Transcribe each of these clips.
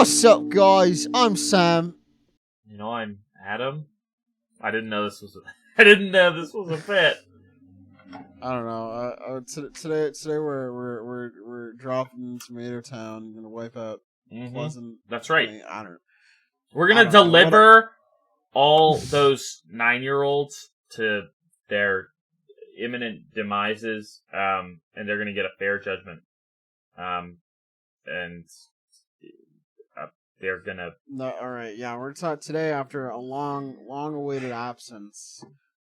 What's up, guys? I'm Sam. I'm Adam. I didn't know this was a fit. I don't know. Today we're dropping Tomato Town. Gonna wipe out Pleasant. That's right. I don't know. We're gonna deliver all those 9-year-olds to their imminent demises, and they're gonna get a fair judgment. And they're gonna. No, all right. Yeah, we're talking today after a long-awaited absence.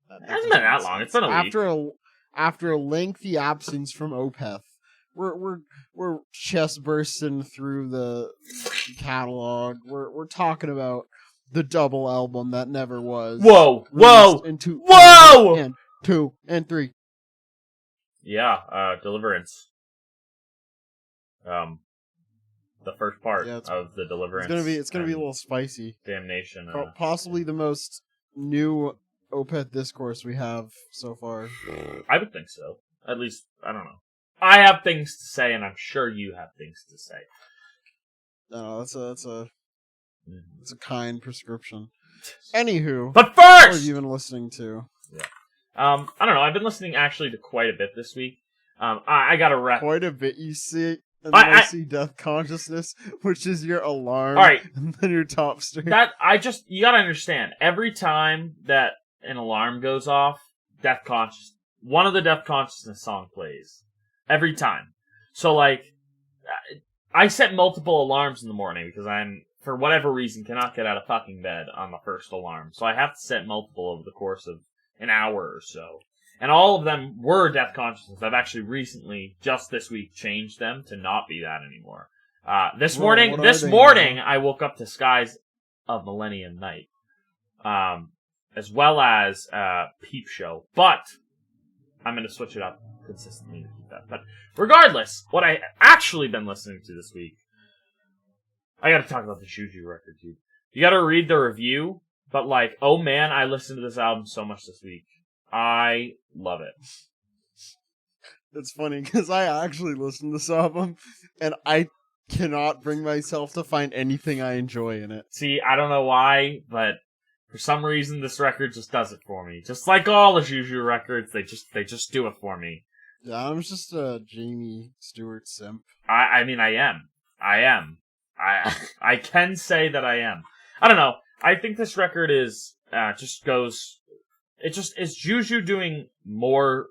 It hasn't been that long. It's been a week. After a lengthy absence from Opeth, we're chest bursting through the catalog. We're talking about the double album that never was. Whoa! And two and three. Yeah, Deliverance. The first part of the Deliverance. It's gonna be a little spicy. Damnation. Possibly the most new Opeth discourse we have so far. I would think so. At least, I don't know. I have things to say, and I'm sure you have things to say. No, that's a kind prescription. Anywho, but first, what have you been listening to? Yeah. I don't know. I've been listening actually to quite a bit this week. I got to wrap quite a bit. You see. And then I see Death Consciousness, which is your alarm. All right. And then your top string. You gotta understand, every time that an alarm goes off, one of the Death Consciousness song plays. Every time. So, I set multiple alarms in the morning because I'm, for whatever reason, cannot get out of fucking bed on the first alarm. So I have to set multiple over the course of an hour or so. And all of them were Death Consciousness. I've actually recently, just this week, changed them to not be that anymore. This morning, I woke up to Skies of Millennium Night. As well as, Peep Show. But, I'm gonna switch it up consistently to keep that. But, regardless, what I actually been listening to this week, I gotta talk about the Juju record, dude. You gotta read the review, but oh man, I listened to this album so much this week. I love it. It's funny because I actually listened to this album and I cannot bring myself to find anything I enjoy in it. See, I don't know why, but for some reason this record just does it for me. Just like all the Juju records, they just do it for me. Yeah, I'm just a Jamie Stewart simp. I mean, I am. I can say that I am. I don't know. I think this record is it's Juju doing more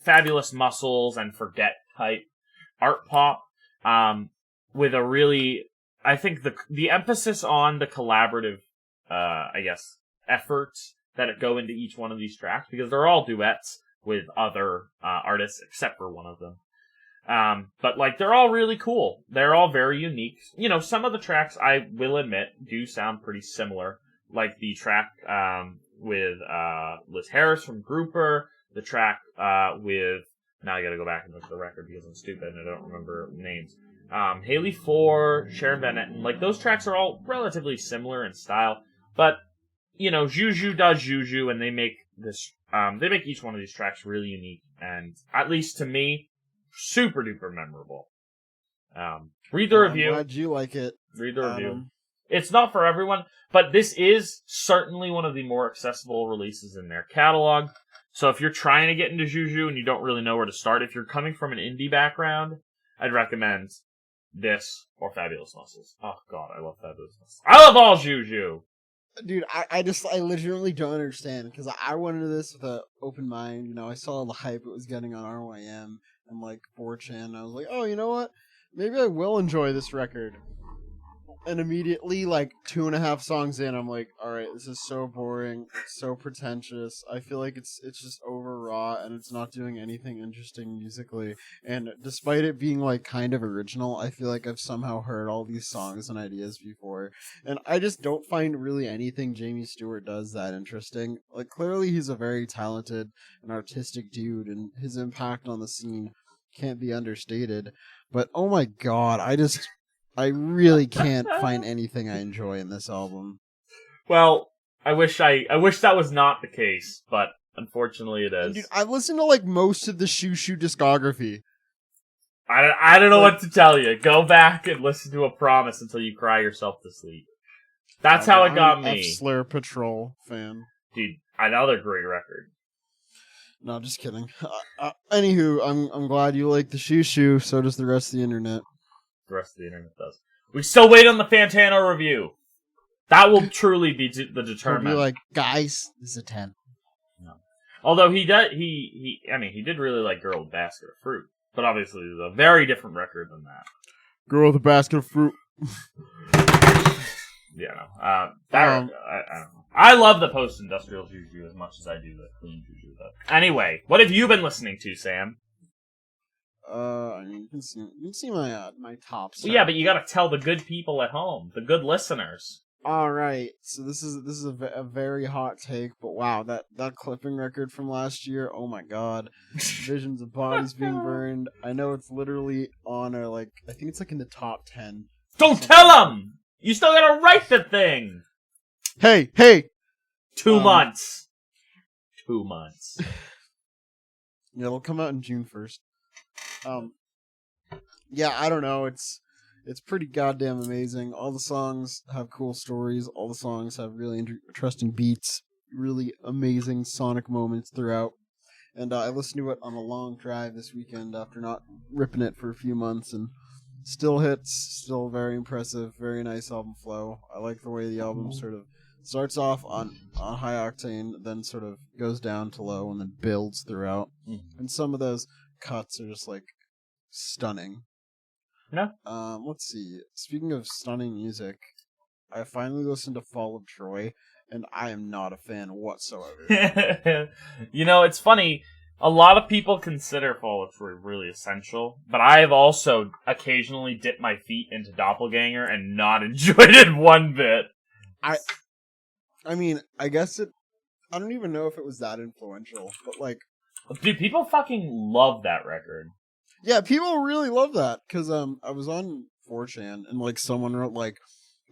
Fabulous Muscles and Forget type art pop, with a really, I think the emphasis on the collaborative, efforts that go into each one of these tracks, because they're all duets with other artists except for one of them. But they're all really cool. They're all very unique. Some of the tracks, I will admit, do sound pretty similar, like the track with Liz Harris from Grouper, the track with, now I gotta go back and look at the record because I'm stupid and I don't remember names, Haley 4, Sharon Van Etten, those tracks are all relatively similar in style, but Juju does Juju, and they make each one of these tracks really unique, and at least to me, super duper memorable. Read the review. I'm glad you like it. Read the review. It's not for everyone, but this is certainly one of the more accessible releases in their catalog. So if you're trying to get into Juju and you don't really know where to start, if you're coming from an indie background, I'd recommend this or Fabulous Muscles. Oh god, I love Fabulous Muscles. I love all Juju! Dude, I legitimately don't understand, because I went into this with an open mind. I saw the hype it was getting on RYM and 4chan, and I was like, oh, you know what? Maybe I will enjoy this record. And immediately, 2.5 songs in, I'm like, alright, this is so boring, so pretentious. I feel like it's just overwrought, and it's not doing anything interesting musically. And despite it being, kind of original, I feel like I've somehow heard all these songs and ideas before. And I just don't find really anything Jamie Stewart does that interesting. Clearly he's a very talented and artistic dude, and his impact on the scene can't be understated. But, oh my god, I really can't find anything I enjoy in this album. Well, I wish that was not the case, but unfortunately it is. Dude, I listened to most of the Shoo discography. I don't know what to tell you. Go back and listen to A Promise until you cry yourself to sleep. That's how it got me. I'm an F-Slayer Patrol fan. Dude, another great record. No, just kidding. Anywho, I'm glad you like the Shoo. So does the rest of the internet. The rest of the internet does. We still wait on the Fantano review. That will truly be the determinant. He'll be like, guys, this is a 10. No. Although he did really like Girl with a Basket of Fruit. But obviously, it's a very different record than that. Girl with a Basket of Fruit. Yeah, no. I don't know. I love the post-industrial juju as much as I do the clean juju, though. Anyway, what have you been listening to, Sam? I mean, you can see my tops. Well, yeah, but you gotta tell the good people at home, the good listeners. All right, so this is a very hot take, but wow, that clipping record from last year, oh my god, Visions of Bodies Being Burned. I know it's literally on I think it's like in the top 10. Don't tell them. You still gotta write the thing. Hey. 2 months. 2 months. Yeah, it'll come out in June 1st. Yeah, I don't know. It's pretty goddamn amazing. All the songs have cool stories. All the songs have really interesting beats. Really amazing sonic moments throughout. And I listened to it on a long drive this weekend after not ripping it for a few months, and still hits. Still very impressive. Very nice album flow. I like the way the album sort of starts off on high octane, then sort of goes down to low, and then builds throughout. And some of those cuts are just like stunning. No. Let's see. Speaking of stunning music, I finally listened to Fall of Troy, and I am not a fan whatsoever. You know, it's funny. A lot of people consider Fall of Troy really essential, but I have also occasionally dipped my feet into Doppelganger and not enjoyed it one bit. I mean, I guess I don't even know if it was that influential, but like... Dude, people fucking love that record. Yeah, people really love that, because I was on 4chan, and like someone wrote like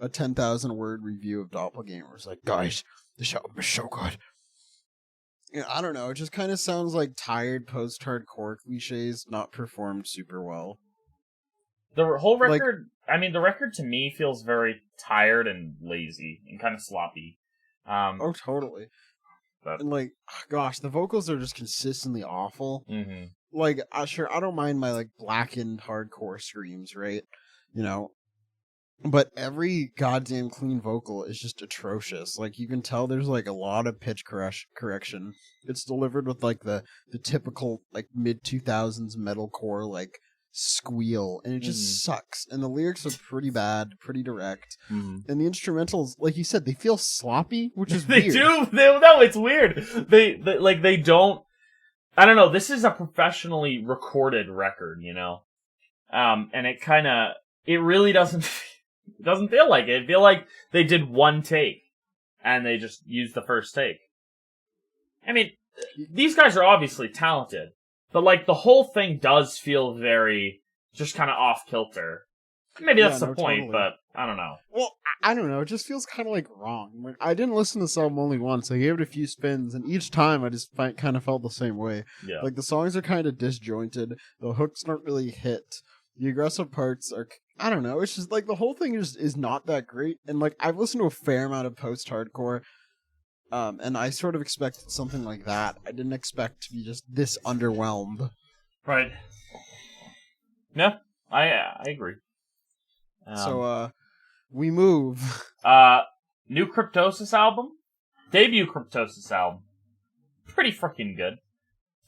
a 10,000 word review of Doppelganger. It was like, guys, this album is so good. Yeah, I don't know, it just kind of sounds like tired post-hardcore cliches not performed super well. The whole record, the record to me feels very tired and lazy and kind of sloppy. Oh, totally. But... And like, gosh, the vocals are just consistently awful. Mm-hmm. Like, sure, I don't mind my like blackened hardcore screams, right? You know, but every goddamn clean vocal is just atrocious. Like, you can tell there's like a lot of pitch correction. It's delivered with like the typical like mid 2000s metalcore like squeal, and it just sucks. And the lyrics are pretty bad, pretty direct, and the instrumentals, like you said, they feel sloppy, which is they weird. do. No, it's weird. They don't. I don't know. This is a professionally recorded record, you know, and it really doesn't feel like it. It feel like they did one take and they just used the first take. I mean, these guys are obviously talented. But, like, the whole thing does feel very, just kind of off-kilter. Maybe that's the point, totally. But I don't know. Well, I don't know. It just feels kind of, like, wrong. Like, I didn't listen to this album only once. I gave it a few spins, and each time I just kind of felt the same way. Yeah. Like, the songs are kind of disjointed. The hooks don't really hit. The aggressive parts are... I don't know. It's just, like, the whole thing is not that great. And, like, I've listened to a fair amount of post-hardcore, and I sort of expected something like that. I didn't expect to be just this underwhelmed. Right. No, I agree. So, we move. New Cryptosis album? Debut Cryptosis album. Pretty freaking good.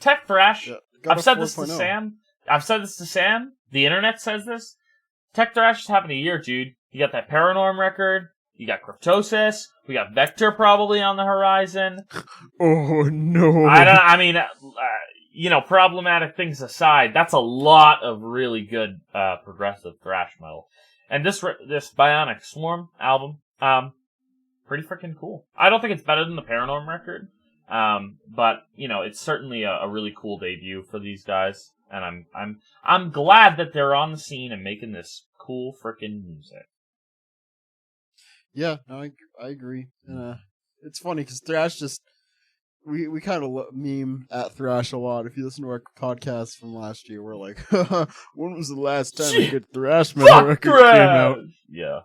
Tech thrash. Yeah, I've said this to Sam. The internet says this. Tech thrash is having a year, dude. You got that Paranorm record. You got Cryptosis. We got Vector probably on the horizon. Oh, no. Problematic things aside, that's a lot of really good progressive thrash metal. And this Bionic Swarm album, pretty freaking cool. I don't think it's better than the Paranorm record, but it's certainly a really cool debut for these guys. And I'm glad that they're on the scene and making this cool freaking music. Yeah, no, I agree. And it's funny because thrash just we kind of meme at thrash a lot. If you listen to our podcast from last year, we're like, when was the last time a good thrash metal record came out? Yeah.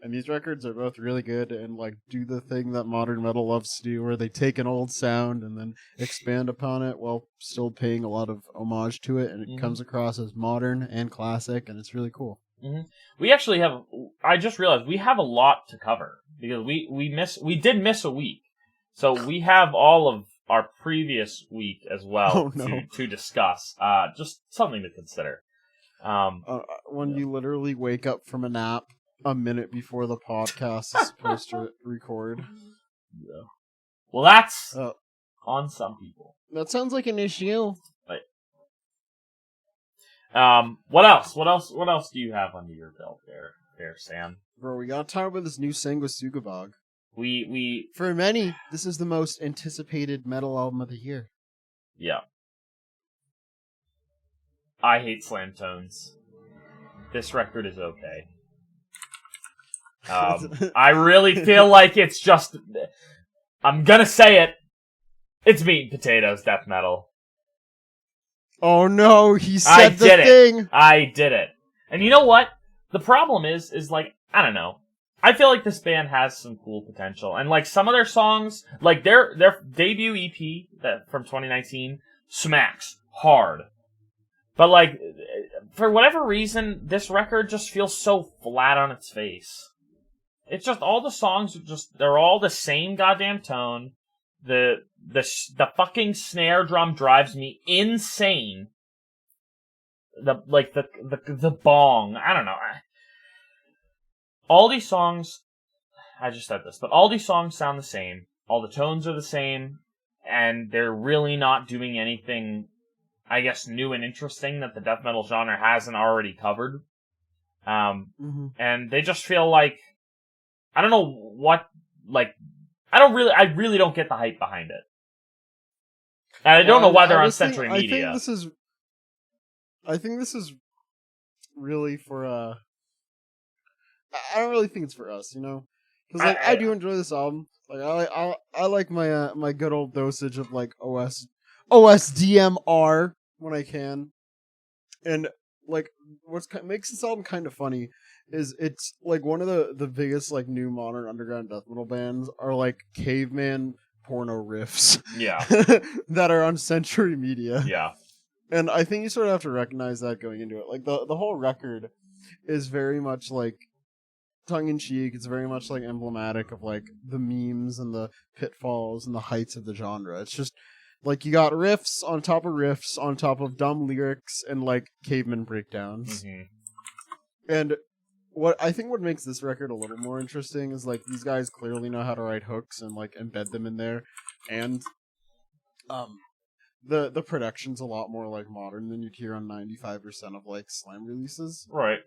And these records are both really good and like do the thing that modern metal loves to do, where they take an old sound and then expand upon it while still paying a lot of homage to it, and it comes across as modern and classic, and it's really cool. Mm-hmm. We actually have. I just realized we have a lot to cover because we did miss a week. So we have all of our previous week as well to discuss. Just something to consider. When you literally wake up from a nap a minute before the podcast is supposed to record. Yeah. Well, that's on some people. That sounds like an issue. Right. What else? What else do you have under your belt there, Sam? Bro, we gotta talk about this new single with Sugabog. We for many, this is the most anticipated metal album of the year. Yeah. I hate slam tones. This record is okay. I really feel like it's just... I'm gonna say it. It's meat and potatoes death metal. Oh no, he said the thing! I did it. And you know what? The problem is like, I don't know. I feel like this band has some cool potential. And like some of their songs, like their debut EP that from 2019 smacks hard. But like, for whatever reason, this record just feels so flat on its face. It's just all the songs they're all the same goddamn tone. The fucking snare drum drives me insane. The bong, I don't know. All these songs, I just said this, but all these songs sound the same. All the tones are the same, and they're really not doing anything, I guess, new and interesting that the death metal genre hasn't already covered. And they just feel like, I don't know what, like, I really don't get the hype behind it. And I don't know why they're on Century Media. I think this is really for, I don't really think it's for us, you know? Because like, I do enjoy this album. Like I like my my good old dosage of like OSDMR when I can. And like what makes this album kind of funny is it's like one of the biggest like new modern underground death metal bands are like caveman porno riffs. Yeah. that are on Century Media. Yeah. And I think you sort of have to recognize that going into it. Like the whole record is very much like tongue-in-cheek. It's very much like emblematic of like the memes and the pitfalls and the heights of the genre. It's just like you got riffs on top of dumb lyrics and like caveman breakdowns. And what makes this record a little more interesting is like these guys clearly know how to write hooks and like embed them in there, and the production's a lot more like modern than you'd hear on 95% of like Slam releases. Right.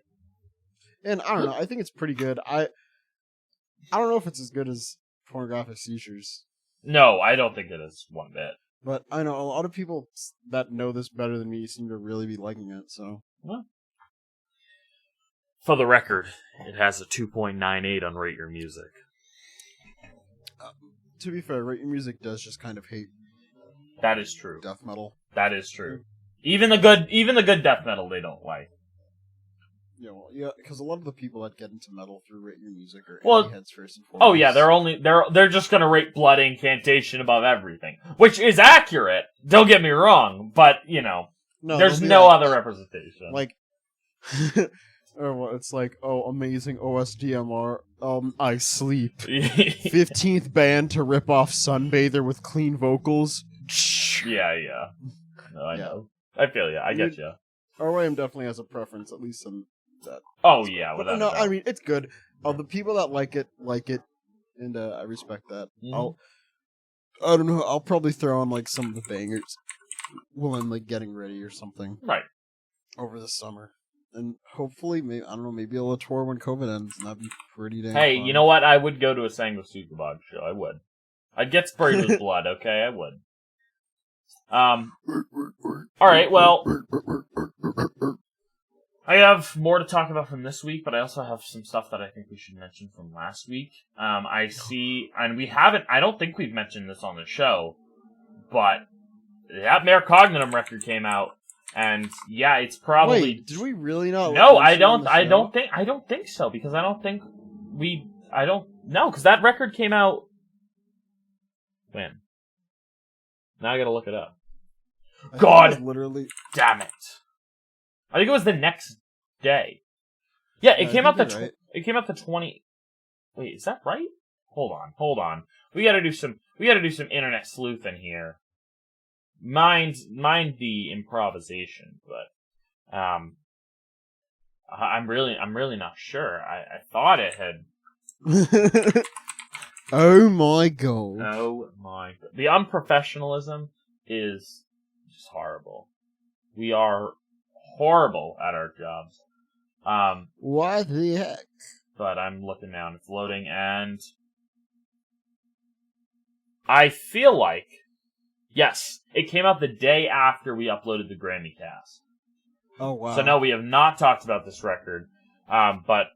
And I don't know, I think it's pretty good. I don't know if it's as good as Pornographic Seizures. No, I don't think it is one bit. But I know a lot of people that know this better than me seem to really be liking it, so. Well, for the record, it has a 2.98 on Rate Your Music. To be fair, Rate Your Music does just kind of hate. That is true. Death metal. That is true. Even the good death metal they don't like. Yeah, well, yeah, because a lot of the people that get into metal through Rate Your Music are heads first and foremost. Oh yeah, they're just gonna rate Blood Incantation above everything, which is accurate. Don't get me wrong, but you know, there's no like, other representation. Like, or what? It's like, oh, amazing OSDMR. I sleep. 15th band to rip off Sunbather with clean vocals. Yeah. No, I know. I feel you. I get you. RYM definitely has a preference, at least in that. Oh yeah, without no, I mean it's good. The people that like it, and I respect that. I don't know. I'll probably throw on like some of the bangers while I'm like getting ready or something. Right. Over the summer, and hopefully, maybe a tour when COVID ends, and that'd be pretty damn. Hey, fun. You know what? I would go to a Sangha show. I would. I'd get sprayed with blood. Okay, I would. All right. Well. I have more to talk about from this week, but I also have some stuff that I think we should mention from last week. I see, and I don't think we've mentioned this on the show, but that Mare Cognitum record came out, and yeah, it's probably. Wait, did we really not? No, I don't. I don't think so, because I don't think we. I don't know, because that record came out. When? Now I gotta look it up. God, literally. Damn it! I think it was the next day. Yeah, it came out the. It came out the 20. Wait, is that right? Hold on. We gotta do some internet sleuthing here. Mind the improvisation, but I'm really not sure. I thought it had. Oh my god! Oh my god! The unprofessionalism is just horrible. We are horrible at our jobs. What the heck? But I'm looking now and it's loading, and I feel like, yes, it came out the day after we uploaded the Grammy cast. Oh, wow. So no, we have not talked about this record. But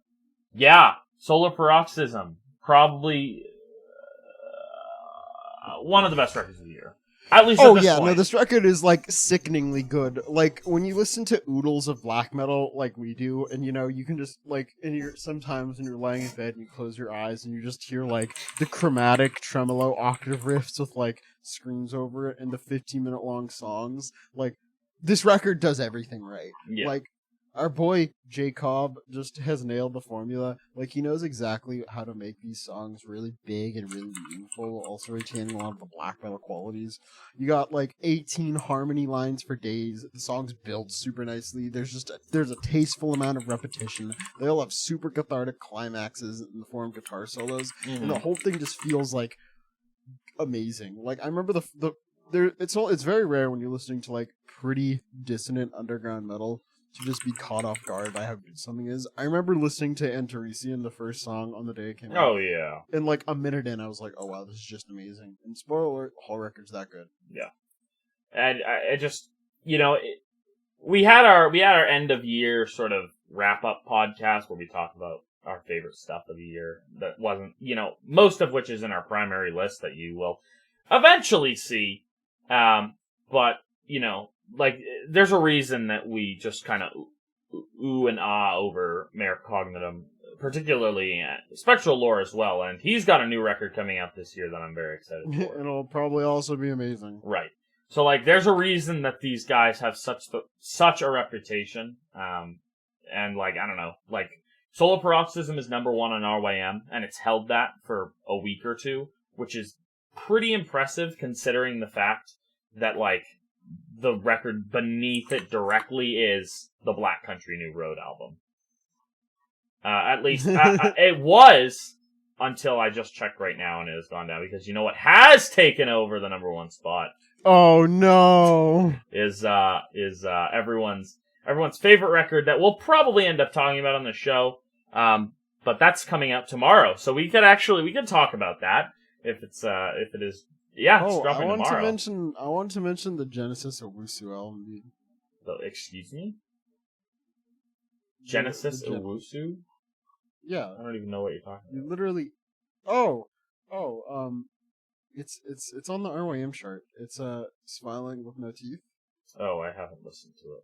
yeah, Solar Paroxysm, probably one of the best records of the year. At least at this point. No, this record is, like, sickeningly good. Like, when you listen to oodles of black metal, like we do, and, you know, you can just, like, sometimes when you're laying in bed and you close your eyes and you just hear, like, the chromatic tremolo octave riffs with, like, screams over it and the 15-minute long songs. Like, this record does everything right. Yeah. Like, our boy J. Cobb just has nailed the formula. Like, he knows exactly how to make these songs really big and really meaningful, also retaining a lot of the black metal qualities. You got, like, 18 harmony lines for days. The songs build super nicely. There's a tasteful amount of repetition. They all have super cathartic climaxes in the form of guitar solos. Mm-hmm. And the whole thing just feels, like, amazing. Like, I remember it's very rare when you're listening to, like, pretty dissonant underground metal to just be caught off guard by how good something is. I remember listening to Opethyysey in the first song on the day it came out. Oh, yeah. And, like, a minute in, I was like, oh, wow, this is just amazing. And spoiler alert, the whole record's that good. Yeah. And I just, you know, we had our end of year sort of wrap-up podcast where we talked about our favorite stuff of the year that wasn't, you know, most of which is in our primary list that you will eventually see. But, you know, like, there's a reason that we just kind of ooh and ah over Mare Cognitum, particularly Spectral Lore as well, and he's got a new record coming out this year that I'm very excited for. It'll probably also be amazing. Right. So, like, there's a reason that these guys have such a reputation, and, like, I don't know, like, Solar Paroxysm is number 1 on RYM, and it's held that for a week or two, which is pretty impressive considering the fact that, like, the record beneath it directly is the Black Country New Road album. At least, it was until I just checked right now and it has gone down, because you know what has taken over the number 1 spot? Oh no! Is everyone's favorite record that we'll probably end up talking about on the show. But that's coming out tomorrow, so we could talk about that if it is. Yeah, it's dropping tomorrow. I want to mention the Genesis Owusu album, dude. Excuse me? Genesis Owusu? Yeah. I don't even know what you're talking about. You literally... It's on the RYM chart. It's Smiling with No Teeth. Oh, I haven't listened to it.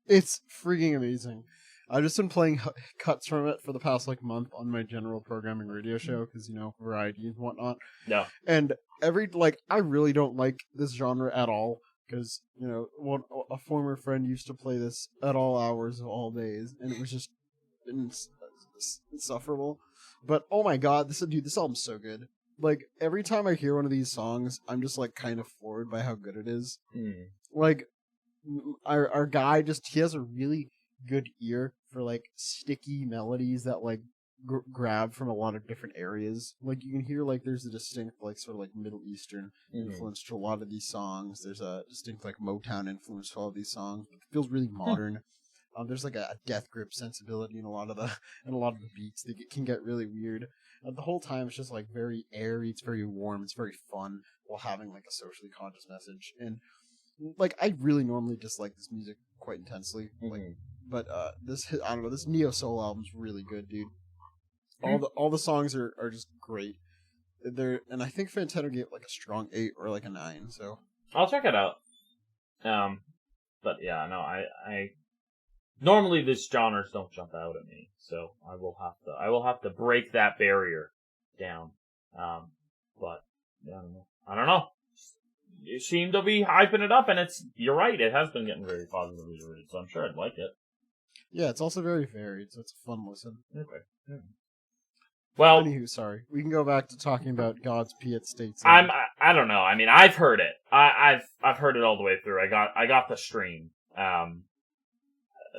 It's freaking amazing. I've just been playing cuts from it for the past, like, month on my general programming radio show, because, you know, variety and whatnot. No. And I really don't like this genre at all, because, you know, a former friend used to play this at all hours of all days, and it was just insufferable. But, oh my god, this album's so good. Like, every time I hear one of these songs, I'm just, like, kind of floored by how good it is. Mm. Like, our guy he has a really good ear for, like, sticky melodies that, like, grab from a lot of different areas. Like, you can hear, like, there's a distinct, like, sort of, like, Middle Eastern influence to a lot of these songs. There's a distinct, like, Motown influence to all of these songs. It feels really modern. There's, like, a death grip sensibility in a lot of the beats that can get really weird. The whole time it's just, like, very airy, it's very warm, it's very fun, while having, like, a socially conscious message. And, like, I really normally dislike this music quite intensely. Like, but this Neo Soul album's really good, dude. All the songs are just great. And I think Fantano gave, like, a strong 8 or, like, a 9, so I'll check it out. But yeah, no, I normally these genres don't jump out at me, so I will have to break that barrier down. But yeah, I don't know. You seem to be hyping it up, and you're right. It has been getting very positively rated, so I'm sure I'd like it. Yeah, it's also very varied, so it's a fun listen. Okay. Yeah. Well, anywho, sorry, we can go back to talking about Godspeed States. I don't know. I mean, I've heard it. I've heard it all the way through. I got the stream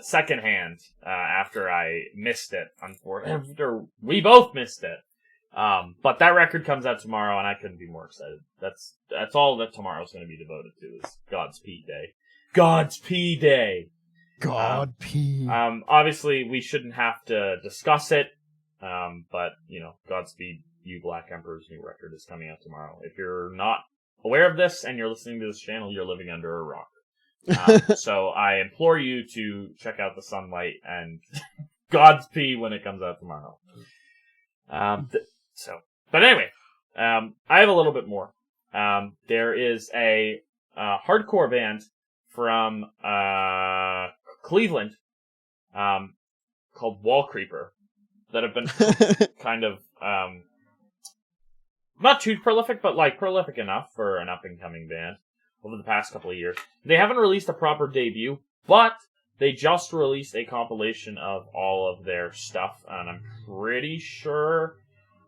secondhand after I missed it. After we both missed it. But that record comes out tomorrow, and I couldn't be more excited. That's all that tomorrow's going to be devoted to is Godspeed Day. Godspeed Day. Godspeed. Obviously, we shouldn't have to discuss it. But, Godspeed You Black Emperor's new record is coming out tomorrow. If you're not aware of this and you're listening to this channel, you're living under a rock. So I implore you to check out The Sunlight and Godspeed when it comes out tomorrow. But anyway, I have a little bit more. There is a hardcore band from Cleveland called Wall Creeper that have been kind of not too prolific, but like prolific enough for an up-and-coming band over the past couple of years. They haven't released a proper debut, but they just released a compilation of all of their stuff, and I'm pretty sure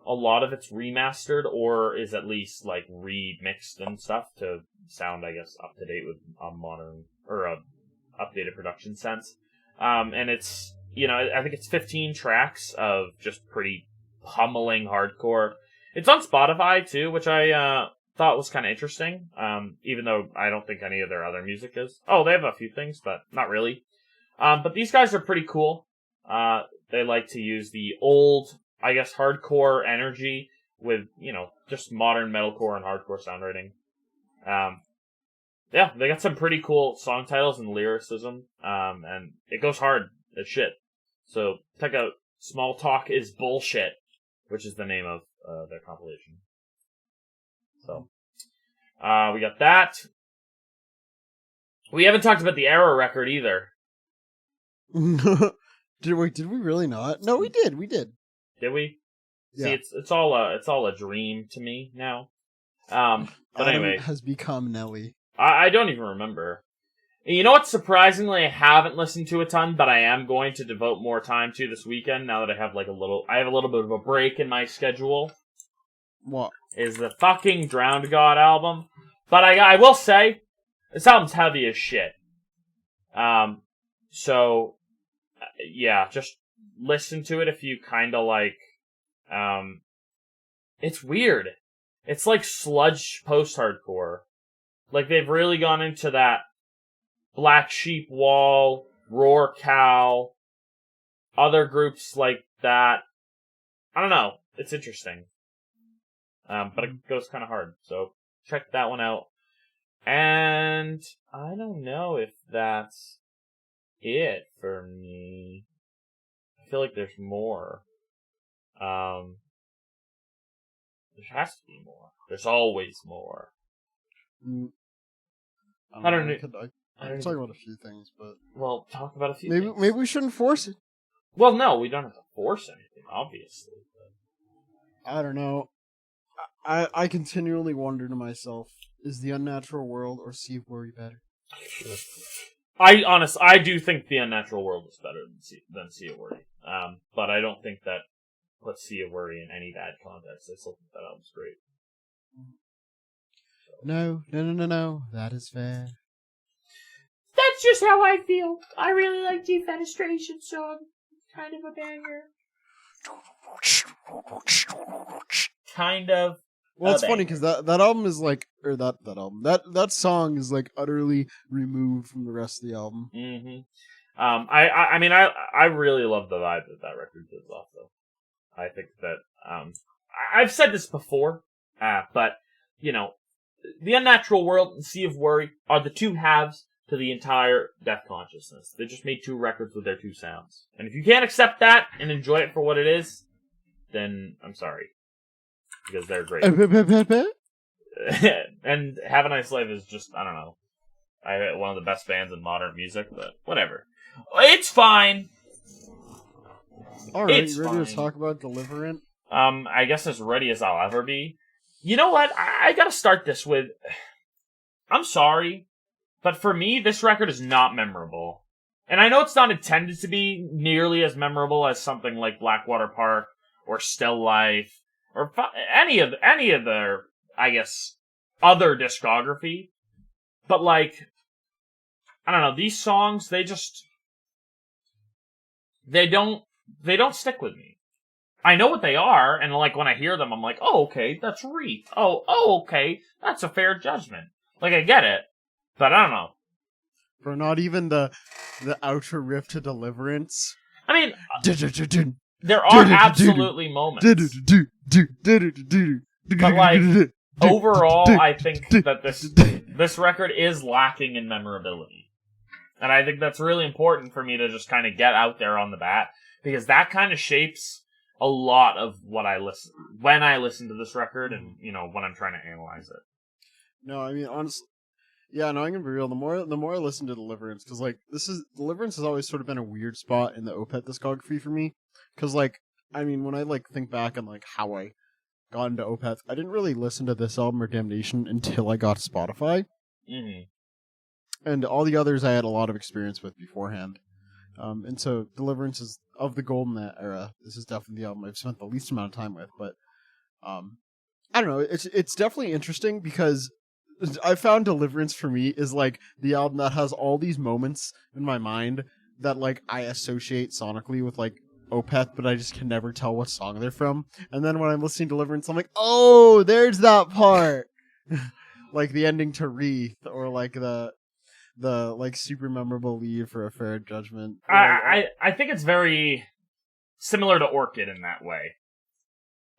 a lot of it's remastered or is at least like remixed and stuff to sound, I guess, up to date with a modern or a updated production sense. And it's, I think it's 15 tracks of just pretty pummeling hardcore. It's on Spotify too, which I thought was kind of interesting. Even though I don't think any of their other music is. Oh, they have a few things, but not really. But these guys are pretty cool. They like to use the old, I guess, hardcore energy with, just modern metalcore and hardcore songwriting. Yeah, they got some pretty cool song titles and lyricism, and it goes hard as shit. So check out Small Talk is Bullshit, which is the name of their compilation. So, we got that. We haven't talked about the Arrow record either. Did we really not? No, we did. Did we? Yeah. See, it's all a dream to me now. But Adam anyway, has become Nelly. I don't even remember. And you know what? Surprisingly, I haven't listened to a ton, but I am going to devote more time to this weekend now that I have a little bit of a break in my schedule. What? Is the fucking Drowned God album. But I will say, this album's heavy as shit. So, yeah, just listen to it if you kind of like, it's weird. It's like sludge post-hardcore. Like, they've really gone into that Black Sheep Wall, Roar Cow, other groups like that. I don't know. It's interesting. But it goes kind of hard. So check that one out. And I don't know if that's it for me. I feel like there's more. There has to be more. There's always more. I don't know. I can talk about a few things, but... Well, talk about a few things. Maybe we shouldn't force it. Well, no, we don't have to force anything, obviously. But... I don't know. I continually wonder to myself, is The Unnatural World or Sea of Worry better? I do think The Unnatural World is better than Sea of Worry. But I don't think that puts Sea of Worry in any bad context. I still think that album's great. No. That is fair. That's just how I feel. I really like Defenestration song. Kind of a banger. Kind of. Well, it's funny because that album is like, or that album, that song is like utterly removed from the rest of the album. Mm-hmm. I mean, I really love the vibe that record gives off, though. I think that I've said this before, but The Unnatural World and Sea of Worry are the two halves to the entire Death Consciousness. They just made two records with their two sounds, and if you can't accept that and enjoy it for what it is, then I'm sorry. Because they're great. and Have a Nice Life is just, I don't know, one of the best bands in modern music, but whatever. It's fine. All right, It's you ready fine. to talk about Deliverance? I guess as ready as I'll ever be. You know what? I gotta start this with... I'm sorry, but for me, this record is not memorable. And I know it's not intended to be nearly as memorable as something like Blackwater Park or Still Life or any of their, I guess, other discography. But like, I don't know, these songs, they don't stick with me. I know what they are, and like when I hear them, I'm like, oh, okay, that's Reef. Oh, okay, that's a fair judgment. Like, I get it, but I don't know. Bro, not even the outro riff to Deliverance. I mean, there are absolutely moments. But like, overall, I think that this record is lacking in memorability. And I think that's really important for me to just kind of get out there on the bat, because that kind of shapes a lot of what I listen when I listen to this record, and when I'm trying to analyze it. No, I mean, honestly, yeah, no, I'm gonna be real. The more I listen to Deliverance, because like Deliverance has always sort of been a weird spot in the Opeth discography for me, because like, I mean, when I like think back on like how I got into Opeth, I didn't really listen to this album or Damnation until I got Spotify, and all the others I had a lot of experience with beforehand. And so Deliverance is, of the golden era, this is definitely the album I've spent the least amount of time with, but I don't know, it's definitely interesting because I found Deliverance for me is like the album that has all these moments in my mind that like I associate sonically with like Opeth, but I just can never tell what song they're from. And then when I'm listening to Deliverance, I'm like, oh, there's that part. Like the ending to Wreath, or like the like super memorable lead for A Fair Judgment. I think it's very similar to Orchid in that way.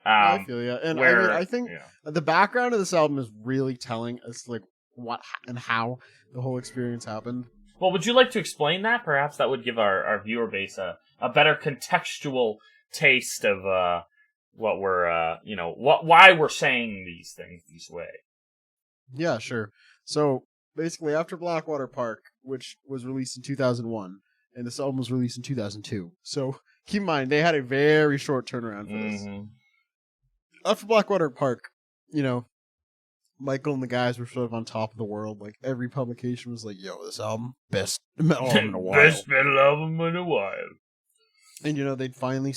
I feel yeah, and where, I mean, I think the background of this album is really telling as like what and how the whole experience happened. Well, would you like to explain that? Perhaps that would give our viewer base a better contextual taste of what we're why we're saying these things this way. Yeah, sure. So basically, after Blackwater Park, which was released in 2001, and this album was released in 2002. So keep in mind, they had a very short turnaround for this. After Blackwater Park, Michael and the guys were sort of on top of the world. Like, every publication was like, yo, this album, best metal album in a while. Best metal album in a while. And, they'd finally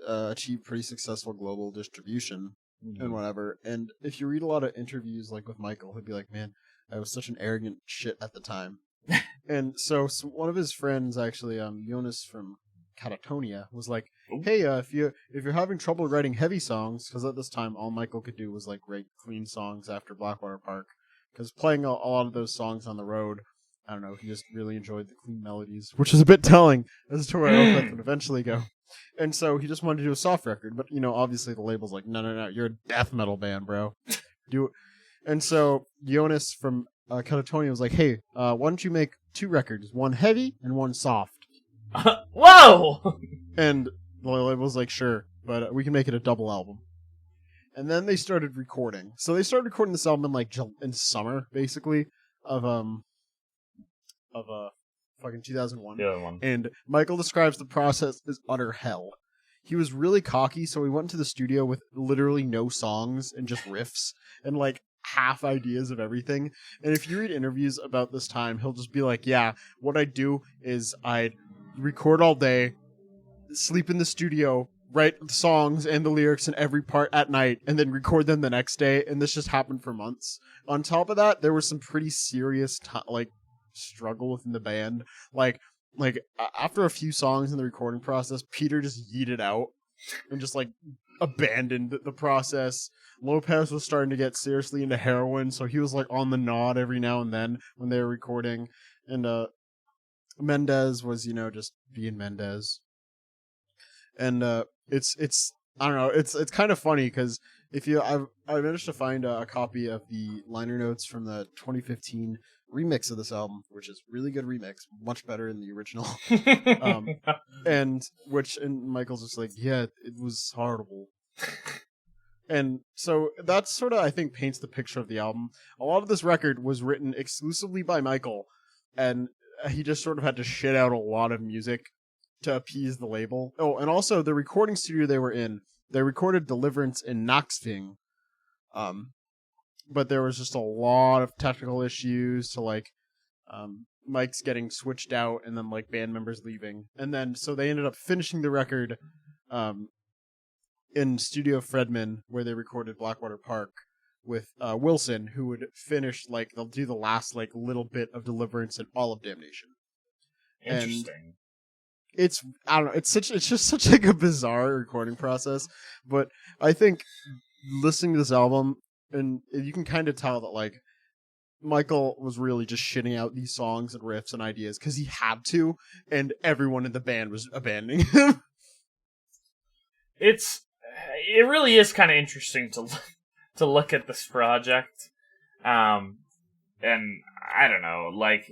achieved pretty successful global distribution and whatever. And if you read a lot of interviews, like with Michael, he'd be like, man, I was such an arrogant shit at the time. And so one of his friends, actually, Jonas from Catatonia, was like, hey, if you're having trouble writing heavy songs, because at this time all Michael could do was like write clean songs after Blackwater Park, because playing a lot of those songs on the road, I don't know, he just really enjoyed the clean melodies, which is a bit telling as to where Opeth would eventually go. And so he just wanted to do a soft record, but obviously the label's like, no, you're a death metal band, bro. Do it. And so Jonas from Catatonia was like, hey, why don't you make 2 records, one heavy and one soft? Whoa! And the label's like, sure, but we can make it a double album. And then they started recording. So they started recording this album in summer, basically, of fucking 2001. The other one. And Michael describes the process as utter hell. He was really cocky, so he went into the studio with literally no songs and just riffs and like half ideas of everything. And if you read interviews about this time, he'll just be like, yeah, what I'd do is I'd record all day, sleep in the studio, write the songs and the lyrics in every part at night, and then record them the next day. And this just happened for months. On top of that, there was some pretty serious struggle within the band. Like after a few songs in the recording process, Peter just yeeted out and just like abandoned the process. Lopez was starting to get seriously into heroin, so he was like on the nod every now and then when they were recording. And Mendez was, just being Mendez. And it's I don't know, it's kind of funny because I managed to find a copy of the liner notes from the 2015 remix of this album, which is really good remix, much better than the original. and Michael's just like, yeah, it was horrible. And so that's sort of, I think, paints the picture of the album. A lot of this record was written exclusively by Michael, and he just sort of had to shit out a lot of music to appease the label. Oh, and also the recording studio they were in, they recorded Deliverance in Knoxville. But there was just a lot of technical issues to like mics getting switched out and then like band members leaving. And then so they ended up finishing the record in Studio Fredman, where they recorded Blackwater Park with Wilson, who would finish like they'll do the last like little bit of Deliverance and all of Damnation. Interesting. And I don't know, it's just such like a bizarre recording process, but I think listening to this album, and you can kind of tell that like Michael was really just shitting out these songs and riffs and ideas because he had to, and everyone in the band was abandoning him. It really is kind of interesting to look at this project, and I don't know, like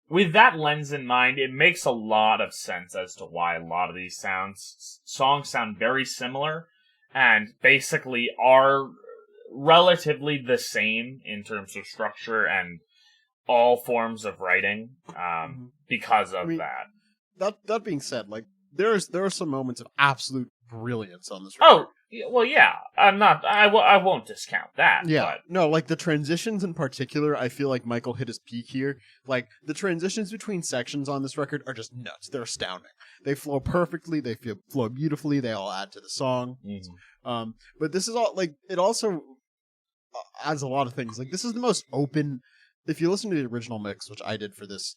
with that lens in mind, it makes a lot of sense as to why a lot of these songs sound very similar, and basically are relatively the same in terms of structure and all forms of writing, because of that. That being said, like there are some moments of absolute brilliance on this record. Oh, well, yeah. I won't discount that. Yeah. But No, like the transitions in particular, I feel like Michael hit his peak here. Like the transitions between sections on this record are just nuts. They're astounding. They flow perfectly. They flow beautifully. They all add to the song. Mm-hmm. But this is all like, it also adds a lot of things. Like this is the most open, if you listen to the original mix, which I did for this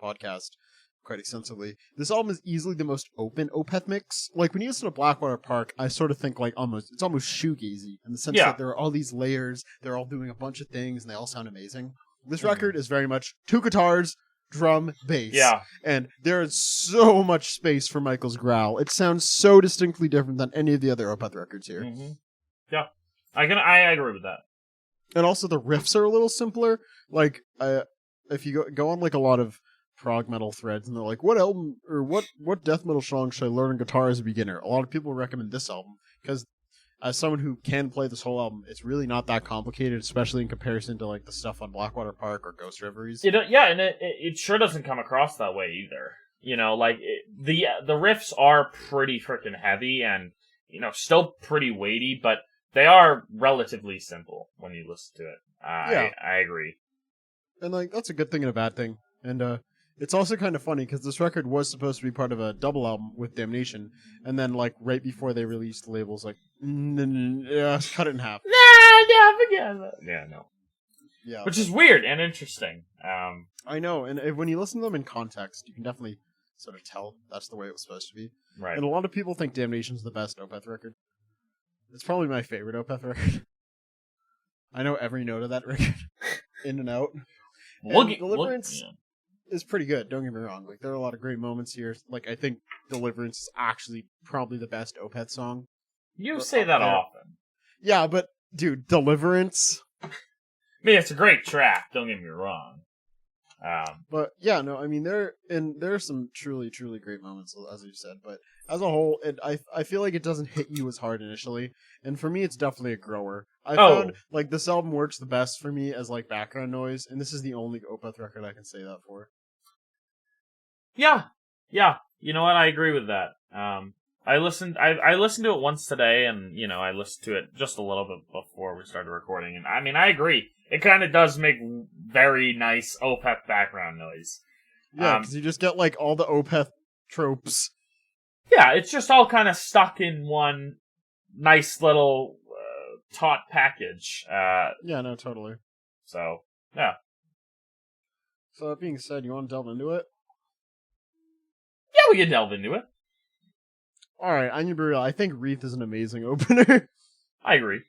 podcast quite extensively, this album is easily the most open Opeth mix. Like when you listen to Blackwater Park, I sort of think like it's almost shoegazy in the sense that there are all these layers, they're all doing a bunch of things, and they all sound amazing. This record is very much 2 guitars, drum, bass. Yeah. And there is so much space for Michael's growl. It sounds so distinctly different than any of the other Opeth records here. Mm-hmm. Yeah. I agree with that. And also the riffs are a little simpler. Like if you go on like a lot of prog metal threads and they're like, what album or what death metal song should I learn on guitar as a beginner? A lot of people recommend this album because as someone who can play this whole album, it's really not that complicated, especially in comparison to like the stuff on Blackwater Park or Ghost Reveries. And it sure doesn't come across that way either. You know, like the riffs are pretty freaking heavy and still pretty weighty, but they are relatively simple when you listen to it. I agree. And like that's a good thing and a bad thing. And it's also kind of funny because this record was supposed to be part of a double album with Damnation, and then like right before they released, the label's like, cut it in half. Forget that. Yeah, no. Yeah, which is weird and interesting. I know, and when you listen to them in context, you can definitely sort of tell that's the way it was supposed to be. Right. And a lot of people think Damnation's the best Opeth record. It's probably my favorite Opeth record. I know every note of that record, in and out. Deliverance is pretty good, don't get me wrong. Like there are a lot of great moments here. Like I think Deliverance is actually probably the best Opeth song. You say that often. Yeah, but dude, Deliverance. I mean, it's a great track, don't get me wrong. But yeah, no, I mean there are some truly, truly great moments, as you said, but as a whole, I feel like it doesn't hit you as hard initially, and for me, it's definitely a grower. I found like this album works the best for me as like background noise, and this is the only Opeth record I can say that for. Yeah, you know what? I agree with that. I listened to it once today, and I listened to it just a little bit before we started recording, and I mean, I agree. It kind of does make very nice Opeth background noise. Yeah, because you just get like all the Opeth tropes. Yeah, it's just all kind of stuck in one nice little taut package. Yeah, no, totally. So, yeah. So that being said, you want to delve into it? Yeah, we can delve into it. Alright, I'm gonna be real. I think Wreath is an amazing opener. I agree.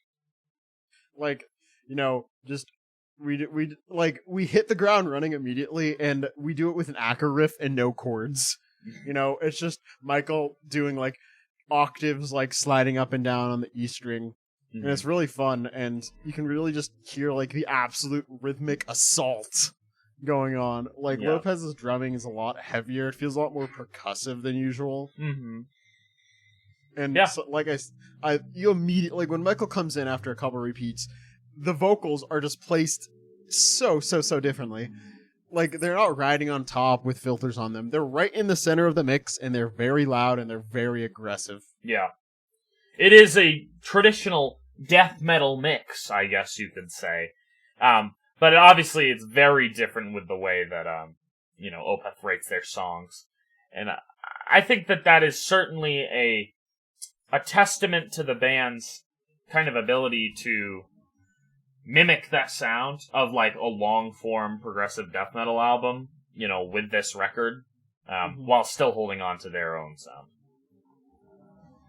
Like, just we hit the ground running immediately, and we do it with an Acker riff and no chords. It's just Michael doing like octaves, like sliding up and down on the E string, and it's really fun. And you can really just hear like the absolute rhythmic assault going on. Like Lopez's drumming is a lot heavier. It feels a lot more percussive than usual. Mm-hmm. And Yeah. so, like you immediately, like when Michael comes in after a couple repeats, the vocals are just placed so differently. Like they're not riding on top with filters on them. They're right in the center of the mix, and they're very loud and they're very aggressive. Yeah. It is a traditional death metal mix, I guess you could say. But obviously it's very different with the way that, Opeth writes their songs. And I think that is certainly a testament to the band's kind of ability to mimic that sound of, like, a long-form progressive death metal album, with this record, while still holding on to their own sound.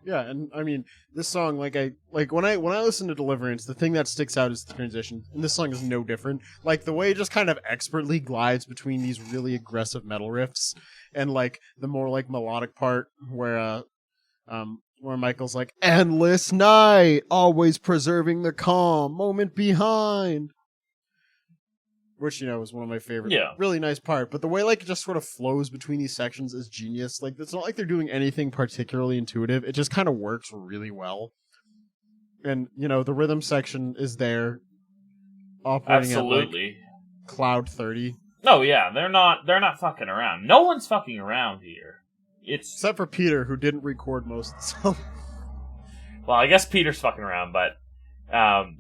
Yeah, and I mean, this song, when I listen to Deliverance, the thing that sticks out is the transition, and this song is no different. Like, the way it just kind of expertly glides between these really aggressive metal riffs, and, like, the more, like, melodic part, where Michael's like, endless night, always preserving the calm, moment behind. Which, is one of my favorite. Yeah. Really nice part. But the way, like, it just sort of flows between these sections is genius. Like, it's not like they're doing anything particularly intuitive. It just kind of works really well. And, the rhythm section is there. Operating Absolutely. at, like, cloud 30. Oh, yeah. They're not fucking around. No one's fucking around here. Except for Peter, who didn't record most of the song. Well, I guess Peter's fucking around, but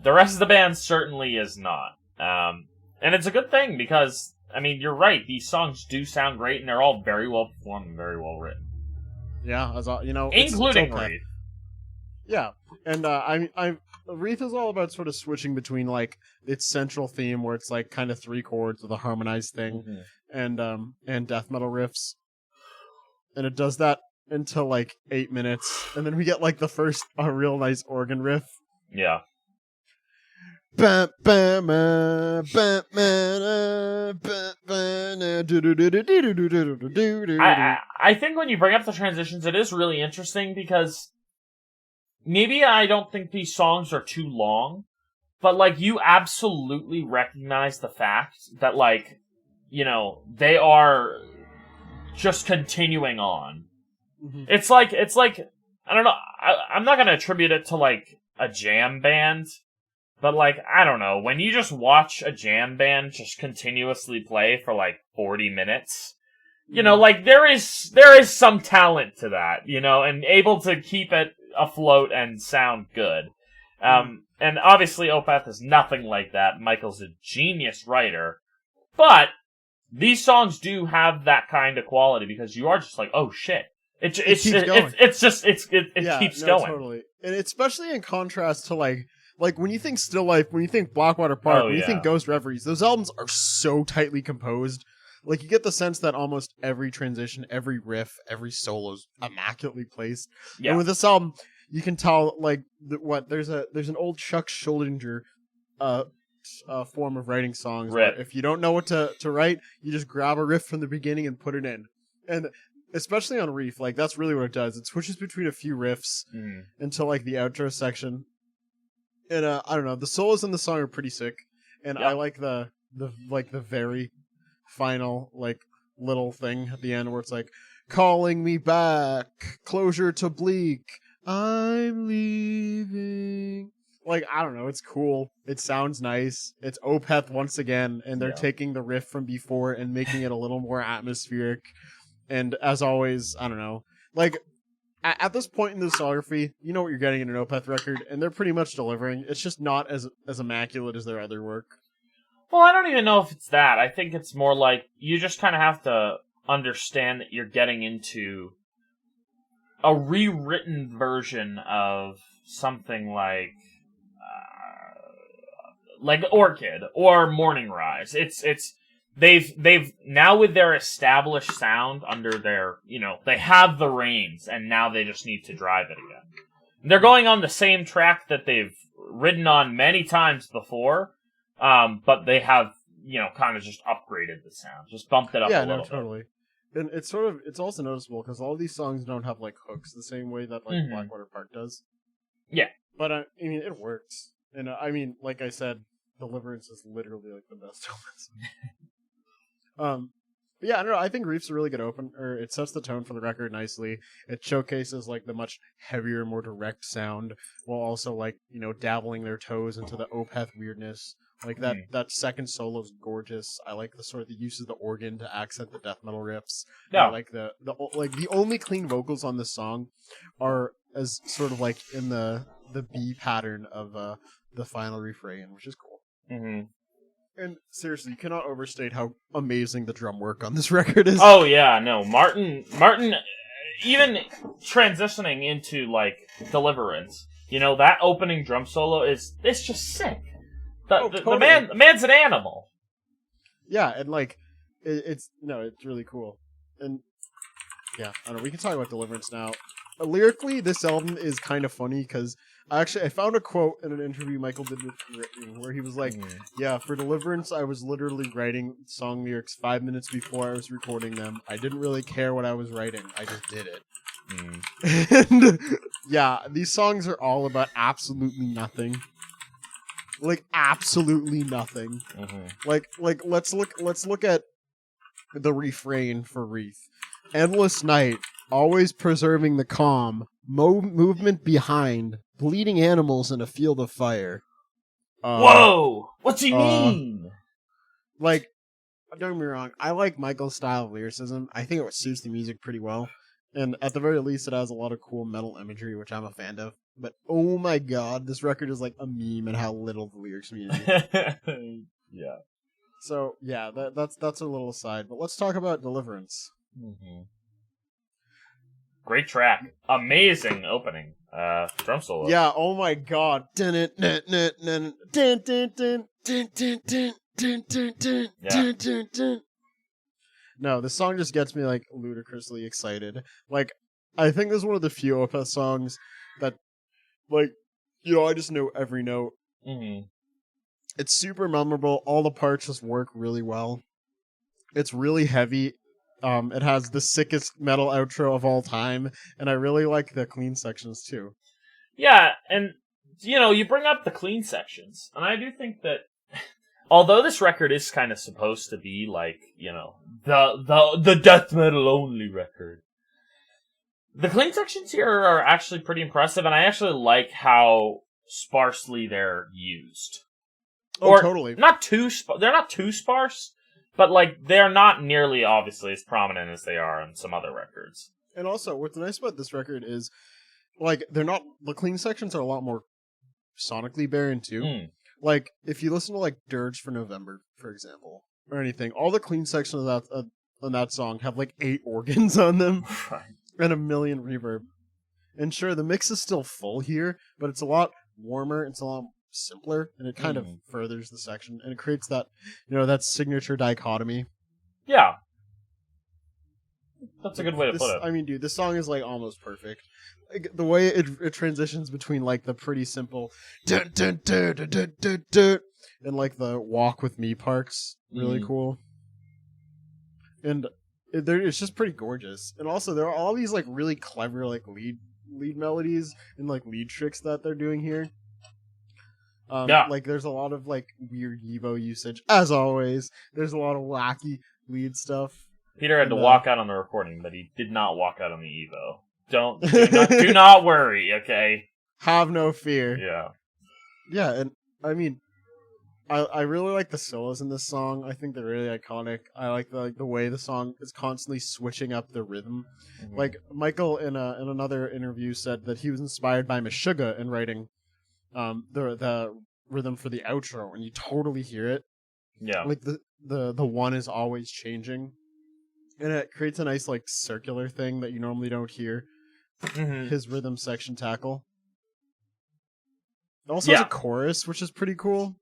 the rest of the band certainly is not. And it's a good thing because, I mean, you're right. These songs do sound great, and they're all very well performed and very well written. Yeah, including it's okay. Reef. Yeah, and Reef is all about sort of switching between, like, its central theme where it's like kind of 3 chords with a harmonized thing, and death metal riffs, and it does that until like 8 minutes, and then we get like the first real nice organ riff. Yeah. I think when you bring up the transitions, it is really interesting because maybe I don't think these songs are too long, but, like, you absolutely recognize the fact that, like, they are just continuing on. Mm-hmm. It's like, I don't know, I'm not gonna attribute it to, like, a jam band, but, like, I don't know, when you just watch a jam band just continuously play for, like, 40 minutes, like, there is some talent to that, and able to keep it afloat and sound good. And obviously Opeth is nothing like that. Michael's a genius writer, but these songs do have that kind of quality because you are just like, oh shit. It keeps going. Totally. And especially in contrast to like when you think Still Life, when you think Blackwater Park, when you think Ghost Reveries, those albums are so tightly composed. Like, you get the sense that almost every transition, every riff, every solo is immaculately placed. Yeah. And with this album, you can tell, like, there's an old Chuck Schuldiner form of writing songs. Where if you don't know what to write, you just grab a riff from the beginning and put it in. And especially on Reef, like, that's really what it does. It switches between a few riffs until, like, the outro section. And I don't know, the solos in the song are pretty sick, and I like the very final, like, little thing at the end where it's like, calling me back, closure to bleak, I'm leaving. Like, I don't know, it's cool. It sounds nice. It's Opeth once again, and they're taking the riff from before and making it a little more atmospheric. And as always, I don't know, like, at this point in the discography, you know what you're getting in an Opeth record, and they're pretty much delivering. It's just not as immaculate as their other work. Well, I don't even know if it's that. I think it's more like you just kind of have to understand that you're getting into a rewritten version of something like Orchid or Morning Rise. They've now, with their established sound under their, they have the reins, and now they just need to drive it again. They're going on the same track that they've ridden on many times before, but they have, kind of just upgraded the sound, just bumped it up a little bit. Totally. And it's also noticeable because all these songs don't have, like, hooks the same way that, like, Blackwater Park does. Yeah. But, I mean, it works. And, I mean, like I said, Deliverance is literally, like, the best of this. But yeah, I don't know. I think Reef's a really good it sets the tone for the record nicely. It showcases like the much heavier, more direct sound, while also like dabbling their toes into the Opeth weirdness. Like that second solo is gorgeous. I like the use of the organ to accent the death metal riffs. Yeah. I like the only clean vocals on this song are as sort of like in the B pattern of the final refrain, which is cool. Mm-hmm. And seriously, you cannot overstate how amazing the drum work on this record is. Oh yeah, no, Martin, even transitioning into like Deliverance, that opening drum solo it's just sick. Totally. The man's an animal. Yeah, and like it's really cool. And yeah, I don't know. We can talk about Deliverance now. Lyrically, this album is kind of funny because I found a quote in an interview Michael did with where he was like, "Yeah, for Deliverance, I was literally writing song lyrics 5 minutes before I was recording them. I didn't really care what I was writing. I just did it." And yeah, these songs are all about absolutely nothing. Like absolutely nothing. Like let's look at the refrain for Wreath. Endless night, always preserving the calm, movement behind, bleeding animals in a field of fire. Whoa! What's he mean? Like, don't get me wrong, I like Michael's style of lyricism. I think it suits the music pretty well. And at the very least, it has a lot of cool metal imagery, which I'm a fan of. But oh my god, this record is like a meme and how little the lyrics mean. Yeah. So yeah, that's a little aside. But let's talk about Deliverance. Great track, amazing opening, drum solo. Yeah, oh my god. No, this song just gets me like ludicrously excited. Like, I think this is one of the few Opeth songs that, like, I just know every note. It's super memorable. All the parts just work really well. It's really heavy. It has the sickest metal outro of all time, and I really like the clean sections too. Yeah, and you bring up the clean sections, and I do think that although this record is kind of supposed to be like, the death metal only record, the clean sections here are actually pretty impressive, and I actually like how sparsely they're used. Totally. They're not too sparse, but like they're not nearly obviously as prominent as they are on some other records. And also, what's nice about this record is, like, the clean sections are a lot more sonically barren too. Like, if you listen to like Dirge for November, for example, or anything, all the clean sections on that song have like 8 organs on them, and 1 million reverb. And sure, the mix is still full here, but it's a lot warmer. It's a lot simpler, and it kind of furthers the section, and it creates that that signature dichotomy. Yeah, that's a good way to put it. I mean, dude, this song is like almost perfect. Like, the way it transitions between like the pretty simple dun, dun, dun, dun, dun, dun, dun, and like the walk with me parts, really cool. And it's just pretty gorgeous. And also there are all these like really clever like lead melodies and like lead tricks that they're doing here. Like there's a lot of like weird Evo usage, as always. There's a lot of wacky lead stuff. Peter had to walk out on the recording, but he did not walk out on the Evo. Do not worry, okay? Have no fear. Yeah. Yeah, and I mean, I really like the solos in this song. I think they're really iconic. I like the way the song is constantly switching up the rhythm. Like Michael in another interview said that he was inspired by Meshuggah in writing the rhythm for the outro, and you totally hear it. Yeah. Like the one is always changing, and it creates a nice like circular thing that you normally don't hear. His rhythm section tackle. It also has a chorus, which is pretty cool.